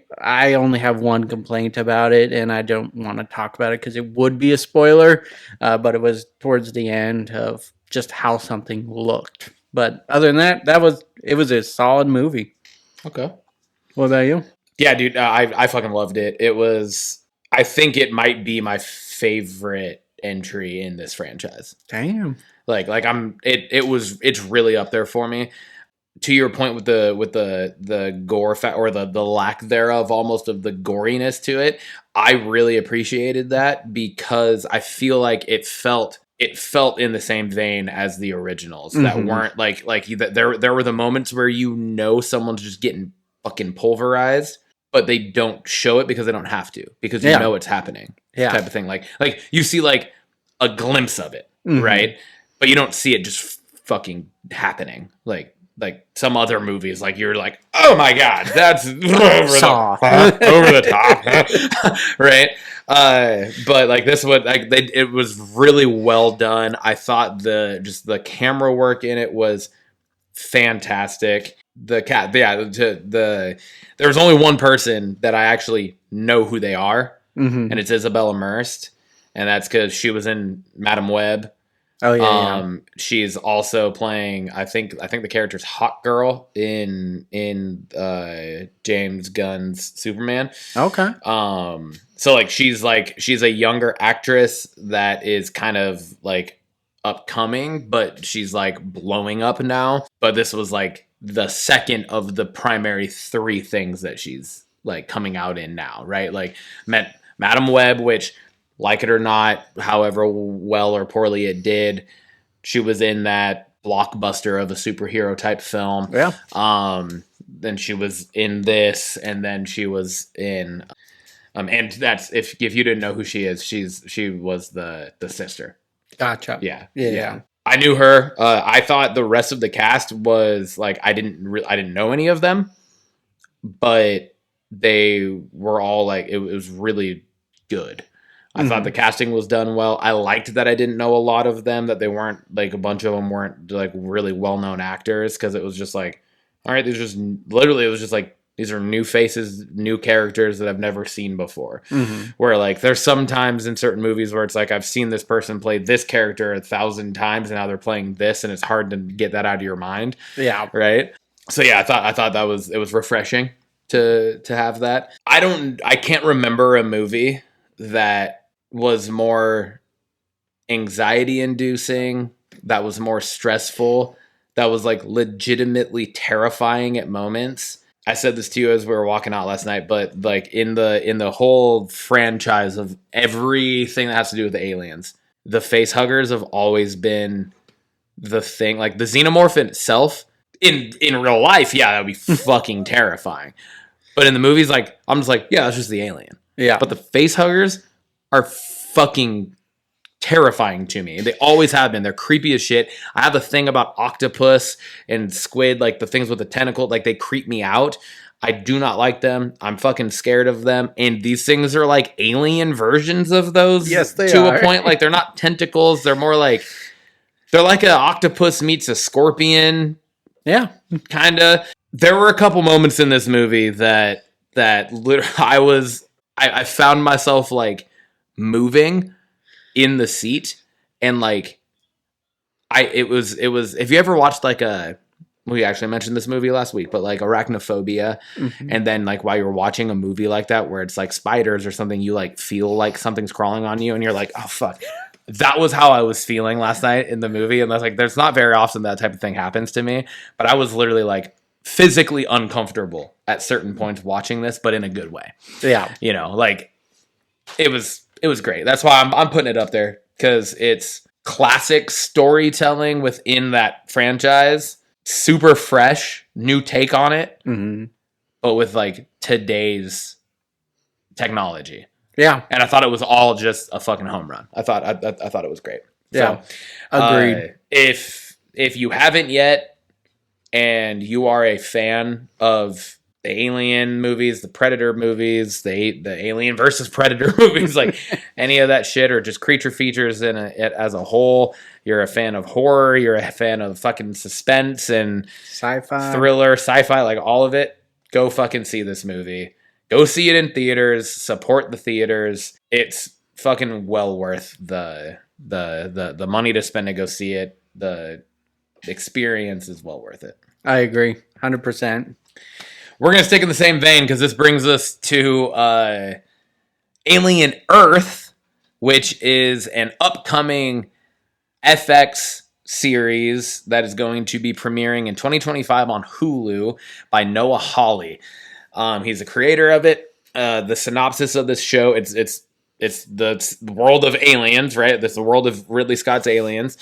have one complaint about it, and I don't want to talk about it because it would be a spoiler, but it was towards the end of just how something looked. But other than that, it was a solid movie. Okay. What about you? Yeah, dude, I fucking loved it. I think it might be my favorite entry in this franchise. Damn. It's really up there for me. To your point with the gore or the lack thereof, almost of the goriness to it, I really appreciated that because I feel like it felt in the same vein as the originals that weren't there were the moments where someone's just getting fucking pulverized, but they don't show it because they don't have to, because you know it's happening. Type of thing. Like you see like a glimpse of it, right? But you don't see it just fucking happening. Like some other movies, like you're like, oh my god, that's over the top, right? But like this one, it was really well done. I thought the camera work in it was fantastic. There was only one person that I actually know who they are, and it's Isabella Merced, and that's because she was in Madam Web. Oh yeah, She's also playing. I think the character's Hawk Girl in James Gunn's Superman. Okay. So like she's a younger actress that is kind of like upcoming, but she's like blowing up now. But this was like the second of the primary three things that she's like coming out in now, right? Like Madam Web, which, like it or not, however well or poorly it did, she was in that blockbuster of a superhero type film. Yeah. Then she was in this, and then she was in, and that's if you didn't know who she is, she was the sister. Gotcha. Yeah. I knew her. I thought the rest of the cast was like I didn't know any of them, but they were all like it was really good. I thought the casting was done well. I liked that I didn't know a lot of them, that they weren't like a bunch of them weren't like really well-known actors, because it was just like, all right, it was just like, these are new faces, new characters that I've never seen before. Where like there's sometimes in certain movies where it's like I've seen this person play this character 1,000 times and now they're playing this, and it's hard to get that out of your mind. Yeah. Right. So yeah, I thought it was refreshing to have that. I can't remember a movie that was more anxiety inducing, that was more stressful, that was like legitimately terrifying at moments. I said this to you as we were walking out last night, but like in the whole franchise of everything that has to do with the aliens, the Facehuggers have always been the thing. Like the xenomorph in itself, in real life, yeah, that would be fucking terrifying. But in the movies, like, I'm just like, yeah, that's just the alien. Yeah. But the Facehuggers are fucking terrifying to me. They always have been. They're creepy as shit. I have a thing about octopus and squid, like the things with the tentacle, like they creep me out. I do not like them. I'm fucking scared of them. And these things are like alien versions of those. Yes, they to are. a point. Like they're not tentacles. They're more like, they're like an octopus meets a scorpion. Yeah. Kind of. There were a couple moments in this movie that literally I found myself like moving in the seat, and like it was if you ever watched like we actually mentioned this movie last week, but like Arachnophobia, and then like while you're watching a movie like that where it's like spiders or something, you like feel like something's crawling on you and you're like, oh fuck. That was how I was feeling last night in the movie, and that's like there's not very often that type of thing happens to me, but I was literally like physically uncomfortable at certain points watching this, but in a good way. Yeah. You know, like it was great. That's why I'm putting it up there, because it's classic storytelling within that franchise. Super fresh, new take on it, but with like today's technology. Yeah. And I thought it was all just a fucking home run. I thought it was great. Yeah. So, Agreed. If you haven't yet, and you are a fan of the Alien movies, the Predator movies, the Alien versus Predator movies, like any of that shit, or just creature features in it as a whole, you're a fan of horror, you're a fan of fucking suspense and Sci-fi, thriller, sci-fi, like all of it, go fucking see this movie. Go see it in theaters. Support the theaters. It's fucking well worth the money to spend to go see it. The experience is well worth it. I agree, 100%. We're going to stick in the same vein, because this brings us to Alien Earth, which is an upcoming FX series that is going to be premiering in 2025 on Hulu by Noah Hawley. He's the creator of it. The synopsis of this show, it's the world of aliens, right? It's the world of Ridley Scott's Aliens.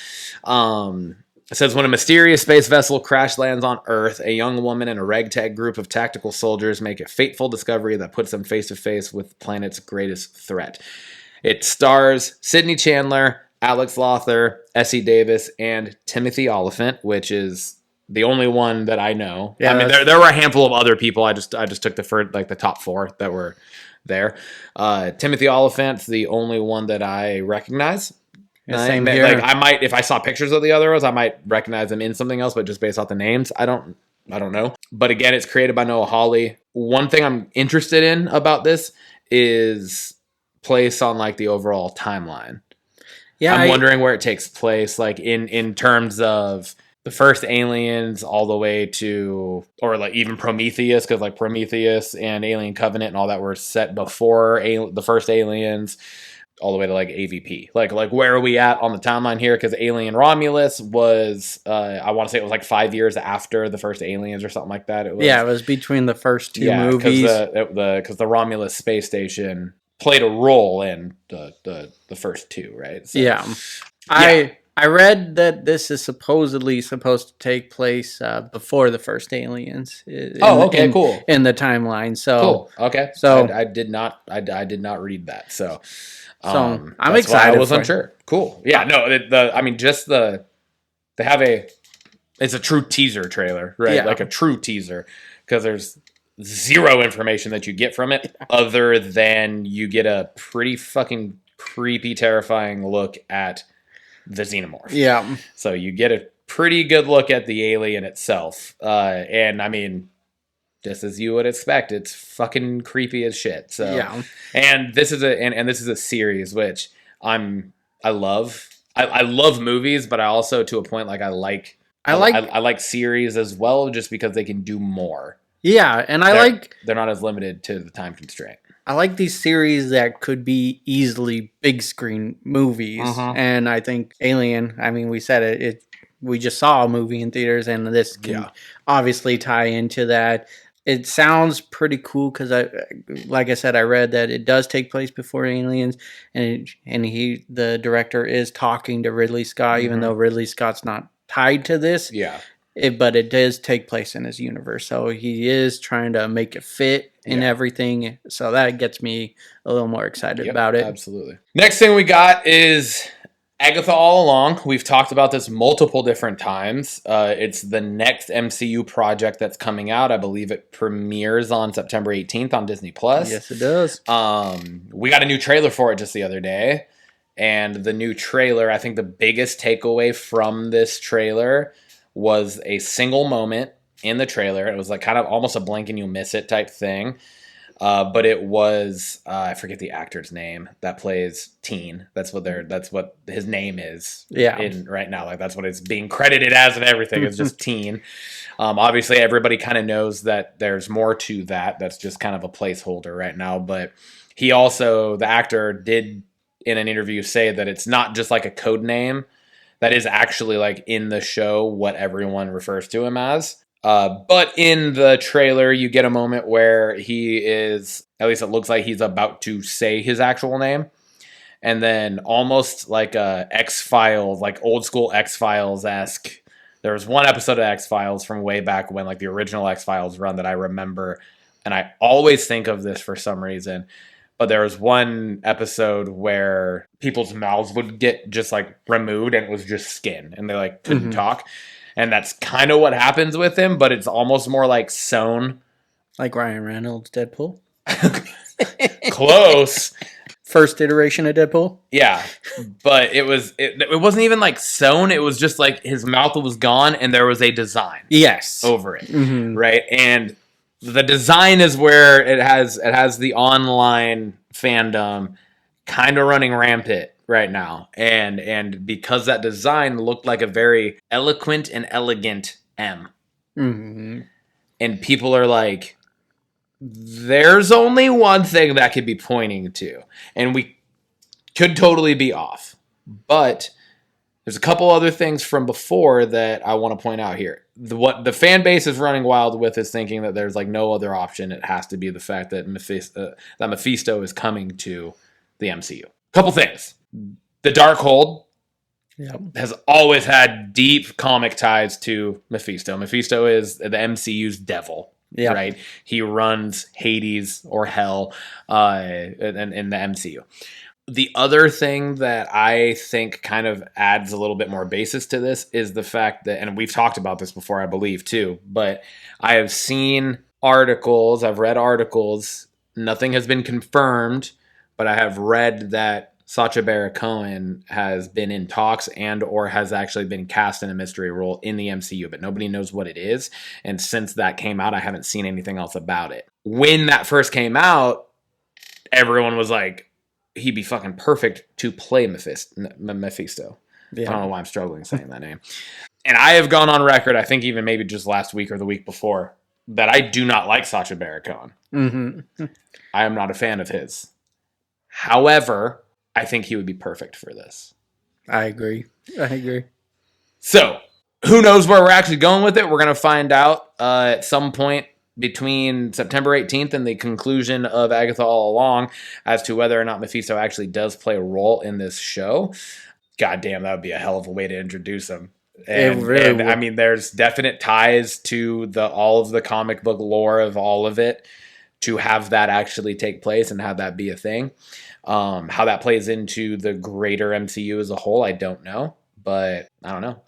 It says, when a mysterious space vessel crash lands on Earth, a young woman and a ragtag group of tactical soldiers make a fateful discovery that puts them face to face with the planet's greatest threat. It stars Sidney Chandler, Alex Lothar, Essie Davis, and Timothy Oliphant, which is the only one that I know. Yeah, I mean, there were a handful of other people. I just took the top four that were there. Timothy Oliphant's the only one that I recognize. Same here. Like I might, if I saw pictures of the other ones, I might recognize them in something else, but just based off the names, I don't know. But again, it's created by Noah Hawley. One thing I'm interested in about this is place on like the overall timeline. Yeah, I'm wondering where it takes place, like in terms of the first Aliens all the way to, or like even Prometheus, because like Prometheus and Alien Covenant and all that were set before the first Aliens, all the way to like AVP. Like where are we at on the timeline here? Because Alien Romulus was, I want to say it was like 5 years after the first Aliens or something like that. It was between the first two movies. Because the Romulus space station played a role in the first two, right? So, yeah. I read that this is supposedly supposed to take place before the first Aliens. Cool. In the timeline. So cool. Okay. So I did not read that. So I'm excited. I was unsure. Cool. Yeah. No. They have it's a true teaser trailer, right? Yeah. Like a true teaser, because there's zero information that you get from it other than you get a pretty fucking creepy, terrifying look at the xenomorph. Yeah. So you get a pretty good look at the alien itself. And I mean, just as you would expect, it's fucking creepy as shit. So yeah. And this is a series which I love. I love movies, but I also, to a point, like I like series as well, just because they can do more. Yeah, and they're not as limited to the time constraint. I like these series that could be easily big screen movies. Mhm. And I think Alien, I mean, we said it we just saw a movie in theaters, and this can obviously tie into that. It sounds pretty cool because like I said, I read that it does take place before Aliens, and the director is talking to Ridley Scott, even though Ridley Scott's not tied to this. Yeah. But it does take place in his universe, so he is trying to make it fit in everything. So that gets me a little more excited about it. Absolutely. Next thing we got is Agatha All Along. We've talked about this multiple different times. It's the next MCU project that's coming out. I believe it premieres on September 18th on Disney+. Yes, it does. We got a new trailer for it just the other day. And the new trailer, I think the biggest takeaway from this trailer was a single moment in the trailer. It was like kind of almost a blink and you miss it type thing. But it was I forget the actor's name that plays Teen. That's what his name is. In right now. Like that's what it's being credited as and everything. It's just Teen. Obviously everybody kind of knows that there's more to that. That's just kind of a placeholder right now. But he also, the actor did in an interview say that it's not just like a code name. That is actually like in the show what everyone refers to him as. But in the trailer, you get a moment where he is, at least it looks like he's about to say his actual name. And then almost like a X-Files, like old school X-Files-esque. There was one episode of X-Files from way back when, like the original X-Files run that I remember. And I always think of this for some reason. But there was one episode where people's mouths would get just like removed and it was just skin and they like couldn't talk. And that's kind of what happens with him, but it's almost more like sewn. Like Ryan Reynolds' Deadpool? Close. First iteration of Deadpool? Yeah. But it wasn't even like sewn. It was just like his mouth was gone and there was a design. Yes. Over it. Right? And the design is where it has the online fandom kind of running rampant right now. And because that design looked like a very eloquent and elegant M. And people are like, there's only one thing that could be pointing to. And we could totally be off. But there's a couple other things from before that I want to point out here. What the fan base is running wild with is thinking that there's like no other option. It has to be the fact that Mephisto is coming to the MCU. Couple things. The Darkhold has always had deep comic ties to Mephisto. Mephisto is the MCU's devil, right? He runs Hades or Hell in the MCU. The other thing that I think kind of adds a little bit more basis to this is the fact that, and we've talked about this before, I believe, too, but I have seen articles, I've read articles, nothing has been confirmed, but I have read that Sacha Baron Cohen has been in talks and or has actually been cast in a mystery role in the MCU, but nobody knows what it is. And since that came out, I haven't seen anything else about it. When that first came out, everyone was like, he'd be fucking perfect to play Mephisto. I don't know why I'm struggling saying that name. And I have gone on record, I think even maybe just last week or the week before, that I do not like Sacha Baron Cohen. I am not a fan of his. However, I think he would be perfect for this. I agree. So, who knows where we're actually going with it? We're going to find out at some point between September 18th and the conclusion of Agatha All Along as to whether or not Mephisto actually does play a role in this show. God damn, that would be a hell of a way to introduce him. And I mean, there's definite ties to all of the comic book lore of all of it to have that actually take place and have that be a thing. How that plays into the greater MCU as a whole, I don't know. But I don't know.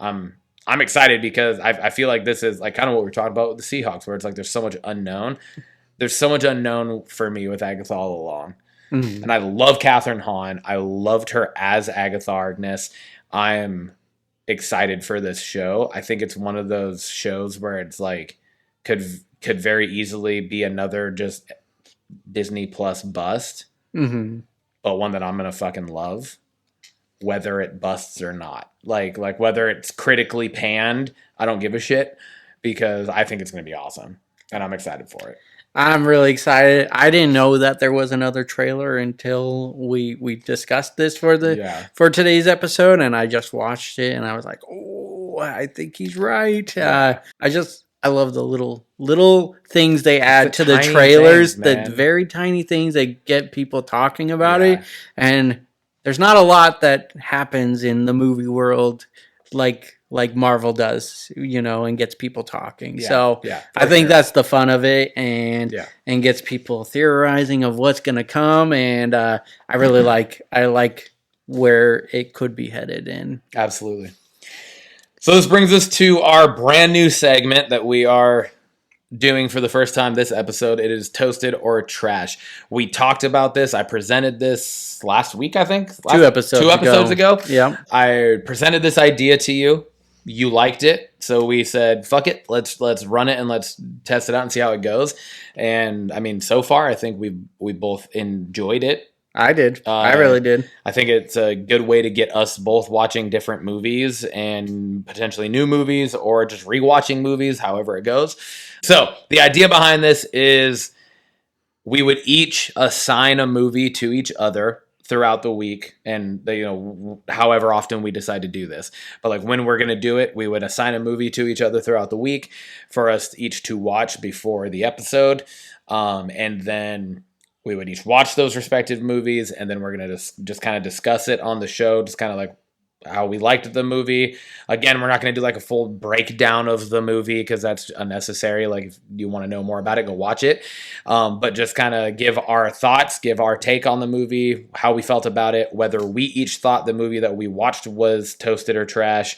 I'm excited because I feel like this is like kind of what we're talking about with the Seahawks, where it's like there's so much unknown. There's so much unknown for me with Agatha All Along. And I love Catherine Hahn. I loved her as Agatha Harkness. I am excited for this show. I think it's one of those shows where it's like could very easily be another just Disney Plus bust, but one that I'm gonna fucking love, whether it busts or not. Like whether it's critically panned, I don't give a shit because I think it's gonna be awesome and I'm excited for it. I'm really excited. I didn't know that there was another trailer until we discussed this for today's episode, and I just watched it, and I was like, oh, I think he's right. Yeah. I love the little things they add to the tiny trailers, things, the man. very tiny things that get people talking about Yeah. it, and there's not a lot that happens in the movie world like Marvel does, and gets people talking. Yeah, So yeah, I for think sure. that's the fun of it, and Yeah. and gets people theorizing of what's going to come. And I really like where it could be headed in. Absolutely. So this brings us to our brand new segment that we are doing for the first time this episode. It is Toasted or Trash. We talked about this. I presented this last week, I think. 2 episodes ago. Yeah. I presented this idea to you. You liked it. So we said, fuck it. Let's run it and let's test it out and see how it goes. And I mean, so far, I think we both enjoyed it. I did. I really did. I think it's a good way to get us both watching different movies and potentially new movies or just rewatching movies, however it goes. So the idea behind this is we would each assign a movie to each other throughout the week, and however often we decide to do this. But like when we're going to do it, we would assign a movie to each other throughout the week for us each to watch before the episode. And then we would each watch those respective movies, and then we're going to just kind of discuss it on the show, just kind of like how we liked the movie. Again, we're not going to do like a full breakdown of the movie because that's unnecessary. Like if you want to know more about it, go watch it. But just kind of give our thoughts, give our take on the movie, how we felt about it, whether we each thought the movie that we watched was toasted or trash,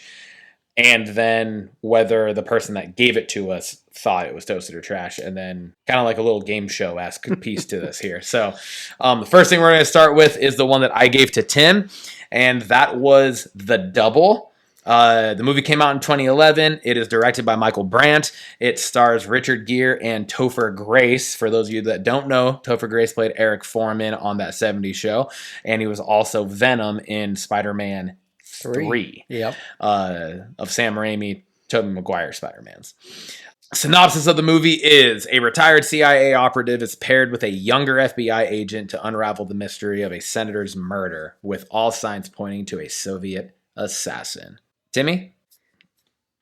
and then whether the person that gave it to us thought it was toasted or trash, and then kind of like a little game show-esque piece to this here. So the first thing we're going to start with is the one that I gave to Tim, and that was The Double. The movie came out in 2011. It is directed by Michael Brandt. It stars Richard Gere and Topher Grace. For those of you that don't know, Topher Grace played Eric Foreman on that 70s show, and he was also Venom in Spider-Man 3. Yep. Of Sam Raimi, Tobey Maguire Spider-Mans. Synopsis of the movie is a retired CIA operative is paired with a younger FBI agent to unravel the mystery of a senator's murder, with all signs pointing to a Soviet assassin. Timmy?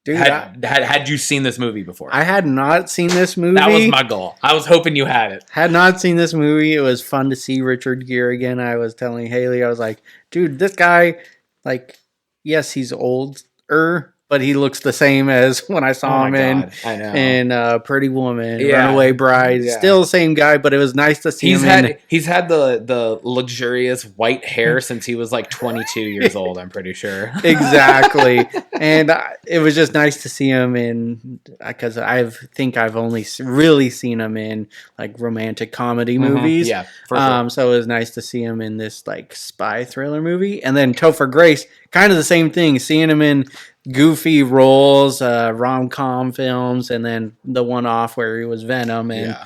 Dude, had you seen this movie before? I had not seen this movie. That was my goal. I was hoping you had it. Had not seen this movie. It was fun to see Richard Gere again. I was telling Haley, I was like, dude, this guy, like, yes, he's older, but he looks the same as when I saw him in Pretty Woman, Runaway Bride. Yeah. Still the same guy, but it was nice to see him. He's had the luxurious white hair since he was like 22 years old, I'm pretty sure. Exactly. And it was just nice to see him in, because I think I've only really seen him in like romantic comedy movies. Yeah, for sure. So it was nice to see him in this like spy thriller movie. And then Topher Grace, kind of the same thing, seeing him in goofy roles, rom-com films, and then the one-off where he was Venom, and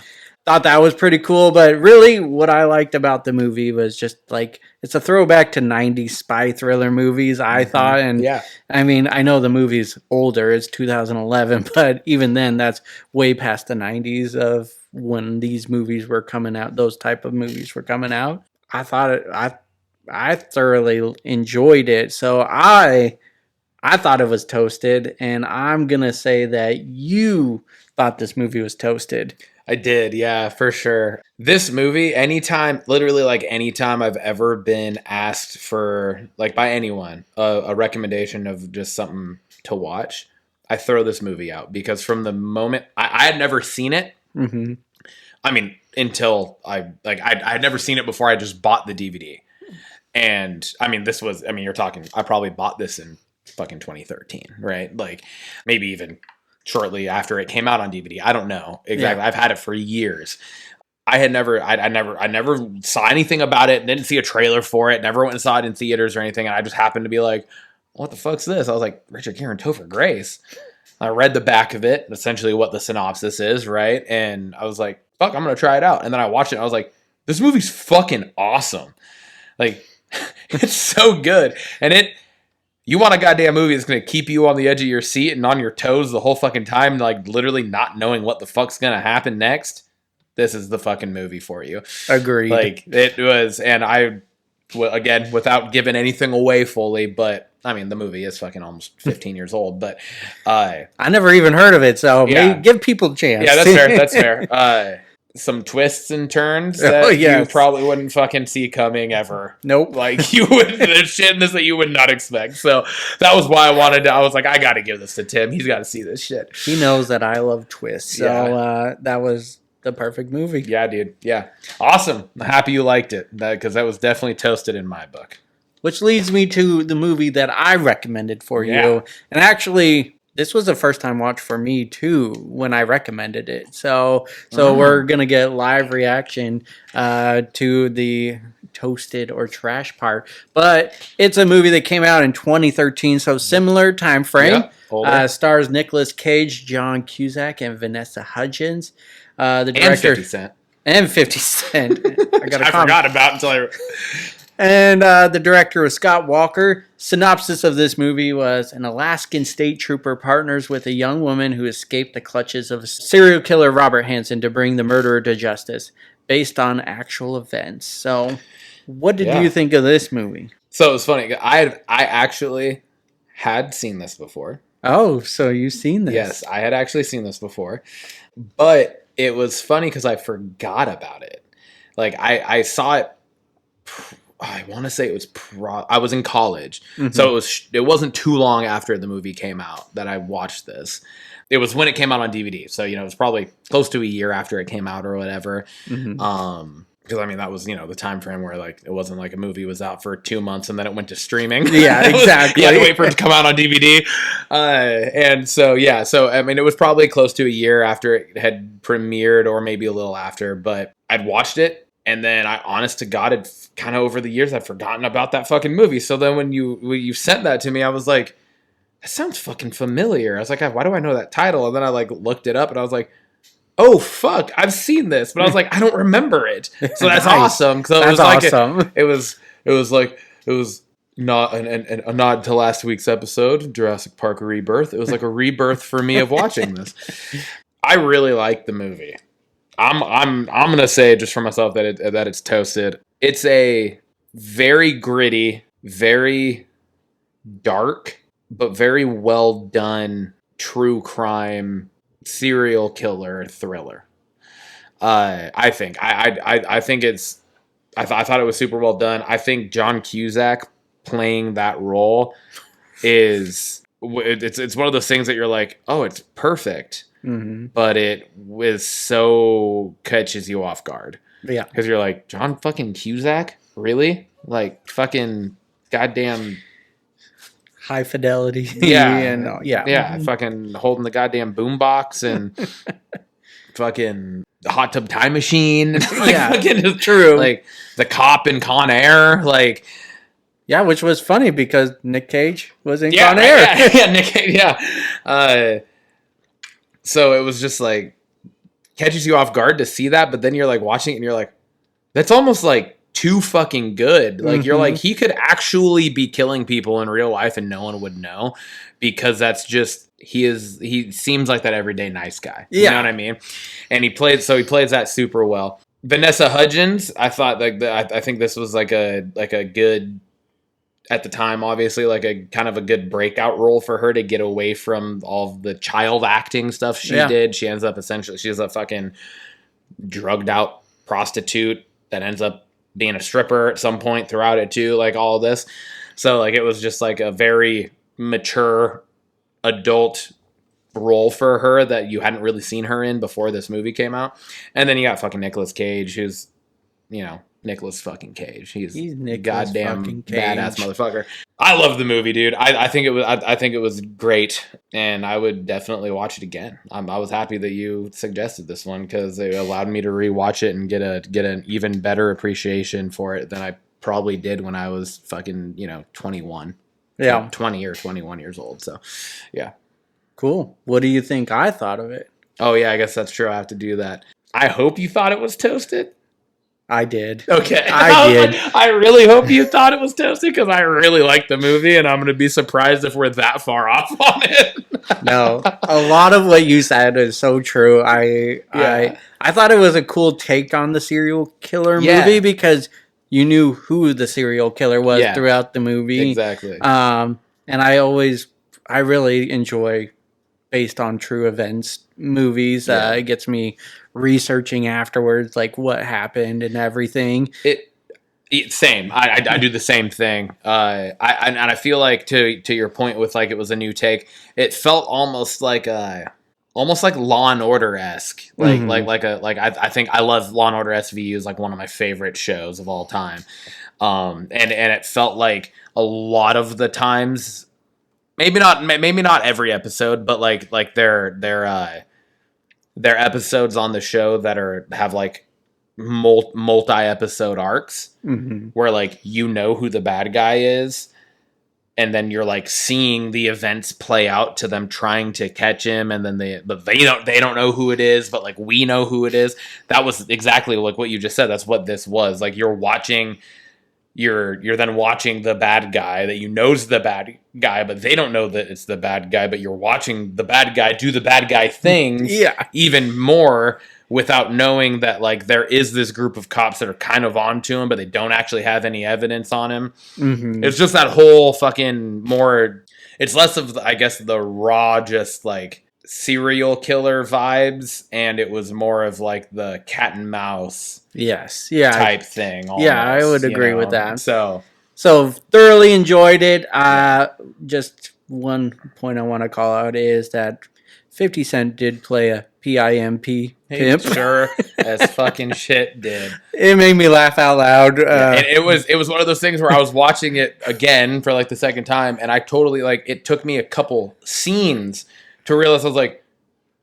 thought that was pretty cool. But really what I liked about the movie was just like, it's a throwback to 90s spy thriller movies, I thought. And I mean, I know the movie's older, it's 2011, but even then that's way past the 90s of when these movies were coming out, those type of movies were coming out. I thought I thoroughly enjoyed it. So I thought it was toasted, and I'm going to say that you thought this movie was toasted. I did, yeah, for sure. This movie, literally anytime I've ever been asked for, like by anyone, a recommendation of just something to watch, I throw this movie out, because from the moment, I had never seen it. Mm-hmm. I mean, until I had never seen it before I just bought the DVD. And I mean, you're talking, I probably bought this in fucking 2013, right? Like maybe even shortly after it came out on DVD. I don't know exactly. I've had it for years. I never saw anything about it, didn't see a trailer for it, never went and saw it in theaters or anything, and I just happened to be like, what the fuck's this? I was like, Richard Gere and Topher Grace. I read the back of it, essentially what the synopsis is, right? And I was like, fuck, I'm gonna try it out. And then I watched it and I was like, this movie's fucking awesome. Like, it's so good. And you want a goddamn movie that's going to keep you on the edge of your seat and on your toes the whole fucking time, like literally not knowing what the fuck's going to happen next? this is the fucking movie for you. Agreed. Like, it was, and again, without giving anything away fully, but I mean, the movie is fucking almost 15 years old, but I never even heard of it, so maybe give people a chance. Yeah, that's fair. That's fair. Some twists and turns that you probably wouldn't fucking see coming ever. Nope. Like, you would, there's shit in this that you would not expect. So that was why I was like, I got to give this to Tim. He's got to see this shit. He knows that I love twists. So that was the perfect movie. Yeah, dude. Yeah. Awesome. I'm happy you liked it, because that was definitely toasted in my book. Which leads me to the movie that I recommended for you. And actually, this was a first time watch for me too when I recommended it. So we're gonna get live reaction to the toasted or trash part. But it's a movie that came out in 2013, so similar time frame. Stars Nicolas Cage, John Cusack, and Vanessa Hudgens. The director and 50 Cent. I forgot about until I. And the director was Scott Walker. Synopsis of this movie was: an Alaskan state trooper partners with a young woman who escaped the clutches of serial killer Robert Hansen to bring the murderer to justice, based on actual events. So, what did you think of this movie? So it was funny. I actually had seen this before. Oh, so you've seen this? Yes, I had actually seen this before. But it was funny because I forgot about it. Like, I saw it... I want to say it was I was in college. Mm-hmm. So it wasn't too long after the movie came out that I watched this. It was when it came out on DVD. So, it was probably close to a year after it came out or whatever. Mm-hmm. Because I mean, that was, the time frame where like it wasn't like a movie was out for 2 months and then it went to streaming. Yeah, exactly. You had to wait for it to come out on DVD. And so, yeah. So, I mean, it was probably close to a year after it had premiered or maybe a little after, but I'd watched it. And then I, honest to God, had kind of over the years, I'd forgotten about that fucking movie. So then when you sent that to me, I was like, that sounds fucking familiar. I was like, why do I know that title? And then I like looked it up and I was like, oh fuck, I've seen this. But I was like, I don't remember it. So that's awesome. So it was like awesome. It was not a nod to last week's episode, Jurassic Park Rebirth. It was like a rebirth for me of watching this. I really liked the movie. I'm gonna say just for myself that it's toasted. It's a very gritty, very dark, but very well done true crime serial killer thriller. I think I think it's I thought it was super well done. I think John Cusack playing that role it's one of those things that you're like, oh, it's perfect. Mm-hmm. But it was so catches you off guard. Yeah. Because you're like, John fucking Cusack? Really? Like, fucking goddamn... high fidelity. Yeah. Yeah, fucking holding the goddamn boombox and fucking hot tub time machine. Fucking true. Like, the cop in Con Air. Like... Yeah, which was funny because Nick Cage was in Con Air. Yeah, Nick Cage, yeah. So it was just like catches you off guard to see that, but then you're like watching it and you're like, that's almost like too fucking good. Like you're like, he could actually be killing people in real life and no one would know because that's just he seems like that everyday nice guy. You know what I mean? And he plays that super well. Vanessa Hudgens, I thought like I think this was like a good, at the time, obviously, like a kind of a good breakout role for her to get away from all of the child acting stuff she did. She ends up she's a fucking drugged out prostitute that ends up being a stripper at some point throughout it too, like all of this. So like it was just like a very mature adult role for her that you hadn't really seen her in before this movie came out. And then you got fucking Nicolas Cage, who's, Nicolas fucking Cage. He's goddamn badass motherfucker. I love the movie, dude. I think it was great, and I would definitely watch it again. I was happy that you suggested this one because it allowed me to rewatch it and get an even better appreciation for it than I probably did when I was fucking 21. Yeah, 20 or 21 years old. So, yeah, cool. What do you think I thought of it? Oh yeah, I guess that's true. I have to do that. I hope you thought it was toasted. I did. Okay. I did. I really hope you thought it was toasted because I really like the movie, and I'm going to be surprised if we're that far off on it. No, a lot of what you said is so true. I thought it was a cool take on the serial killer movie because you knew who the serial killer was throughout the movie. Exactly. And I really enjoy based on true events movies. It gets me researching afterwards, like what happened and everything. Same. I do the same thing. I feel like to your point with like it was a new take. It felt almost like Law and Order esque. I think I love Law and Order SVU is like one of my favorite shows of all time. And it felt like a lot of the times, maybe not every episode, but like their episodes on the show that have like multi-episode arcs where like you know who the bad guy is, and then you're like seeing the events play out to them trying to catch him, and then they don't know who it is, but like we know who it is. That was exactly like what you just said. That's what this was. Like you're then watching the bad guy that you know's the bad guy, but they don't know that it's the bad guy, but you're watching the bad guy do the bad guy things even more without knowing that like there is this group of cops that are kind of onto him, but they don't actually have any evidence on him. It's just that whole fucking more, it's less of I guess the raw just like serial killer vibes, and it was more of like the cat and mouse type thing almost, I would agree with that. So thoroughly enjoyed it. Just one point I want to call out is that 50 Cent did play a PIMP pimp. Sure as fucking shit did. It made me laugh out loud. And it was one of those things where I was watching it again for like the second time, and I totally like it took me a couple scenes to realize I was like,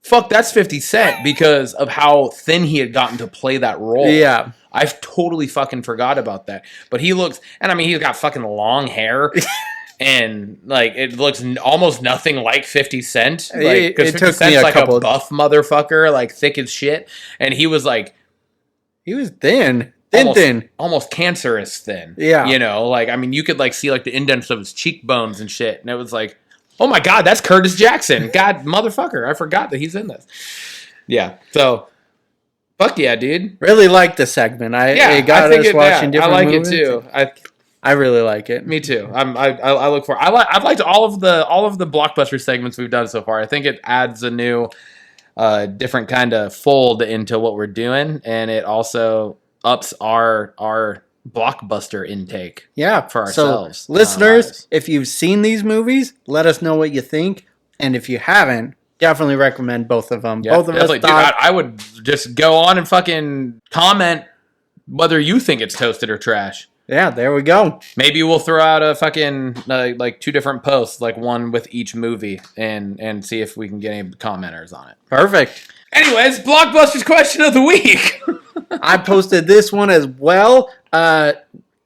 fuck, that's 50 Cent because of how thin he had gotten to play that role. Yeah. I've totally fucking forgot about that. But he looks, and I mean, he's got fucking long hair. And like it looks almost nothing like 50 Cent. Like, because 50 Cent's like a buff motherfucker, like thick as shit. And he was like, he was thin, almost cancerous thin. Yeah, you know, like I mean, you could like see like the indents of his cheekbones and shit. And it was like, oh my god, that's Curtis Jackson. God, motherfucker, I forgot that he's in this. Yeah, so. Fuck yeah, dude! Really like the segment. I got us watching different movies. I like it too. I really like it. Me too. I look for. I've liked all of the blockbuster segments we've done so far. I think it adds a new, different kind of fold into what we're doing, and it also ups our blockbuster intake. Yeah, for ourselves. So, listeners, if you've seen these movies, let us know what you think, and if you haven't, definitely recommend both of them. Yeah, both of us thought, dude, I would just go on and fucking comment whether you think it's toasted or trash. Yeah, there we go. Maybe we'll throw out a fucking like 2 different posts, like one with each movie, and see if we can get any commenters on it. Perfect. Anyways, Blockbusters question of the week. I posted this one as well.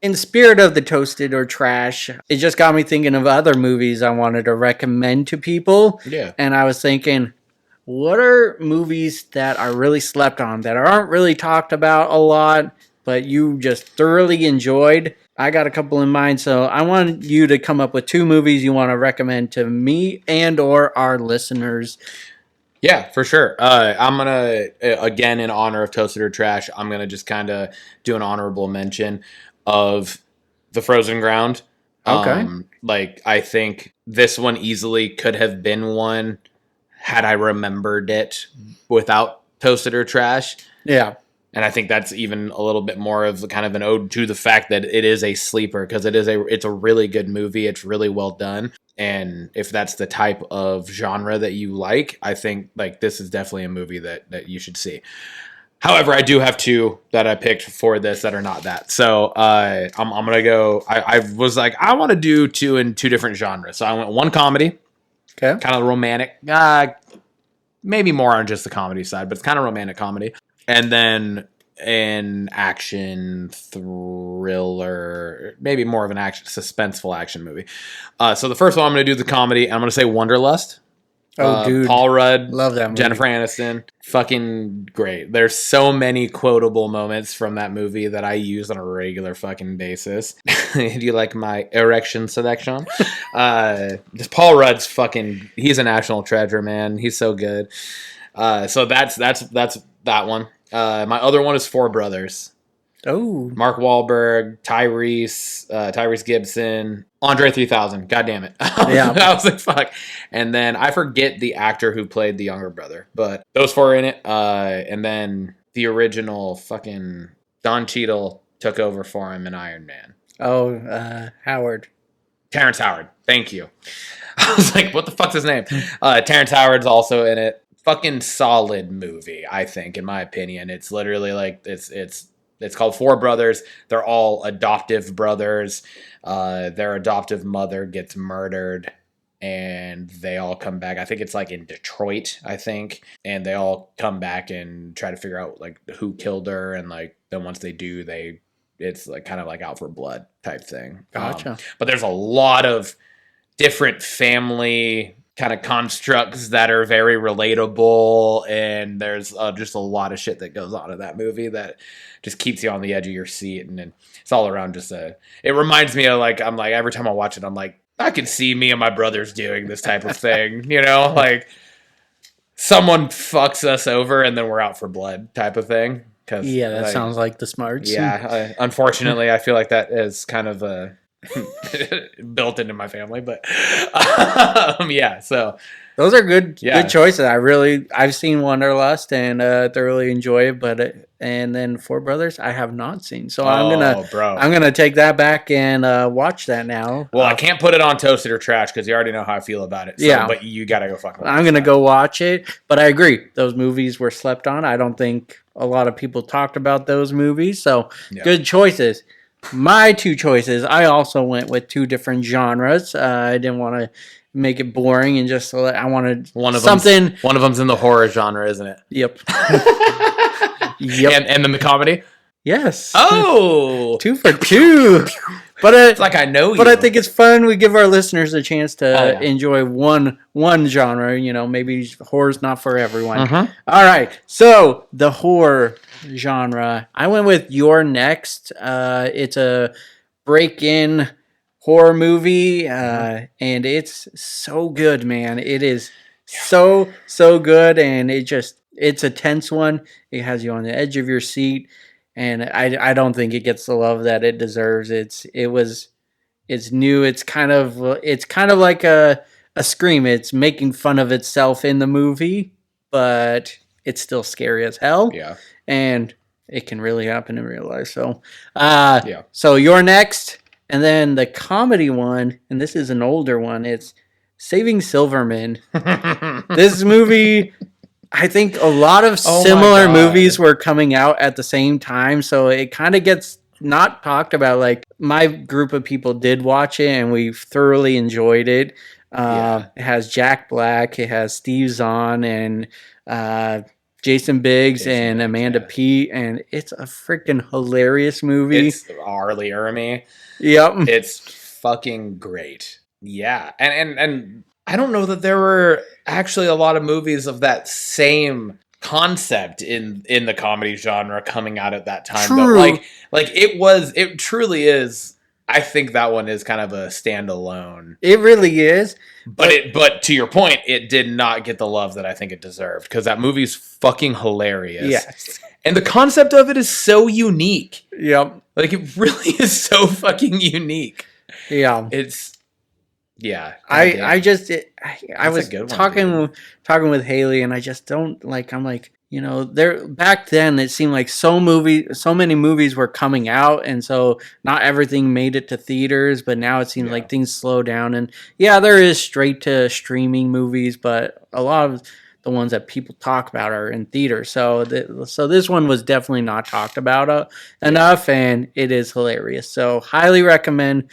In spirit of the toasted or trash, it just got me thinking of other movies I wanted to recommend to people. Yeah. And I was thinking, what are movies that are really slept on, that aren't really talked about a lot, but you just thoroughly enjoyed? I got a couple in mind, so I want you to come up with 2 movies you want to recommend to me and or our listeners. Yeah, for sure. I'm going to, again, in honor of Toasted or Trash, I'm going to just kind of do an honorable mention of The Frozen Ground. Okay. Like, I think this one easily could have been one had I remembered it without Toasted or Trash. Yeah. And I think that's even a little bit more of kind of an ode to the fact that it is a sleeper, because it's a really good movie. It's really well done. And if that's the type of genre that you like, I think like this is definitely a movie that you should see. However, I do have 2 that I picked for this that are not that. So I'm going to go. I was like, I want to do 2 in 2 different genres. So I went one comedy, okay, kind of romantic, maybe more on just the comedy side, but it's kind of romantic comedy. And then an action thriller, maybe more of an action, suspenseful action movie. So the first one I'm going to do the comedy, and I'm going to say Wanderlust. Oh, dude. Paul Rudd, Love that movie. Jennifer Aniston, fucking great. There's so many quotable moments from that movie that I use on a regular fucking basis. Do you like my erection selection? Just Paul Rudd's fucking, he's a national treasure, man. He's so good. So that's that one. My other one is Four Brothers. Oh. Mark Wahlberg, Tyrese Gibson, Andre 3000. God damn it. Yeah. I was like, fuck. And then I forget the actor who played the younger brother, but those four are in it. And then the original fucking Don Cheadle took over for him in Iron Man. Oh, Howard. Terrence Howard. Thank you. I was like, what the fuck's his name? Terrence Howard's also in it. Fucking solid movie, I think, in my opinion. It's literally like, it's called Four Brothers. They're all adoptive brothers. Their adoptive mother gets murdered and they all come back. I think it's like in Detroit, I think. And they all come back and try to figure out like who killed her. And like then once they do, it's like kind of like out for blood type thing. Gotcha. But there's a lot of different family kind of constructs that are very relatable, and there's just a lot of shit that goes on in that movie that just keeps you on the edge of your seat, and then it's all around just it reminds me of like, I'm like, every time I watch it, I'm like, I can see me and my brothers doing this type of thing, you know, like someone fucks us over and then we're out for blood type of thing. Yeah, that sounds like the smarts. Yeah, unfortunately, I feel like that is kind of built into my family, but yeah, so those are good choices. I've seen Wanderlust and thoroughly enjoy it, but and then Four Brothers I have not seen, so I'm gonna take that back and watch that now. Well, I can't put it on Toasted or Trash because you already know how I feel about it. So, yeah, but you gotta go fucking watch it. I'm gonna go watch it, but I agree, those movies were slept on. I don't think a lot of people talked about those movies, so good choices. My two choices, I also went with two different genres. I didn't want to make it boring and just I wanted something. One of them's in the horror genre, isn't it? Yep. Yep. And then the comedy? Yes. Oh! 2 for 2. But it's like I know you. But I think it's fun. We give our listeners a chance to enjoy one genre. You know, maybe horror's not for everyone. Mm-hmm. All right. So the horror genre, I went with You're Next. It's a break-in horror movie, and it's so good, man. It is so good, and it's a tense one. It has you on the edge of your seat. And I don't think it gets the love that it deserves. It's new. It's kind of like a Scream. It's making fun of itself in the movie, but it's still scary as hell. Yeah. And it can really happen in real life. So So You're Next. And then the comedy one, and this is an older one, it's Saving Silverman. This movie, I think a lot of similar movies were coming out at the same time, so it kind of gets not talked about. Like, my group of people did watch it, and we thoroughly enjoyed it. It has Jack Black, it has Steve Zahn, and Jason Biggs and Amanda Peet, and it's a freaking hilarious movie. It's Arlie Ermy. Yep. It's fucking great. Yeah. And I don't know that there were actually a lot of movies of that same concept in the comedy genre coming out at that time. True. But it truly is. I think that one is kind of a standalone. It really is. But to your point, it did not get the love that I think it deserved, because that movie's fucking hilarious. Yes. And the concept of it is so unique. Yep. Like, it really is so fucking unique. Yeah. It's yeah. I was talking with Haley, and I just don't like. I'm like, you know, there back then it seemed like so many movies were coming out, and so not everything made it to theaters. But now it seems like things slow down, and there is straight to streaming movies, but a lot of the ones that people talk about are in theaters. So this one was definitely not talked about enough, and it is hilarious. So highly recommend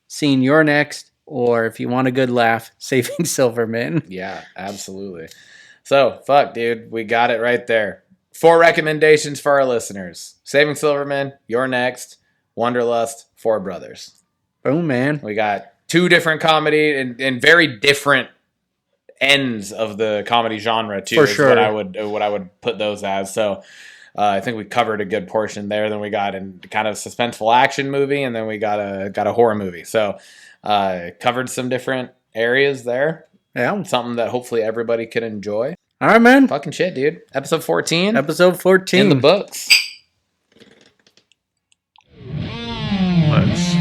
seeing You're Next. Or if you want a good laugh, Saving Silverman. Yeah, absolutely. So, fuck, dude. We got it right there. 4 recommendations for our listeners. Saving Silverman, You're Next, Wanderlust, Four Brothers. Boom, man. We got 2 different comedy and very different ends of the comedy genre too. For is sure. what I would put those as. So I think we covered a good portion there. Then we got in kind of suspenseful action movie, and then we got a horror movie. So covered some different areas there. Yeah. Something that hopefully everybody could enjoy. All right, man. Fucking shit, dude. Episode 14. Episode 14. In the books. Let's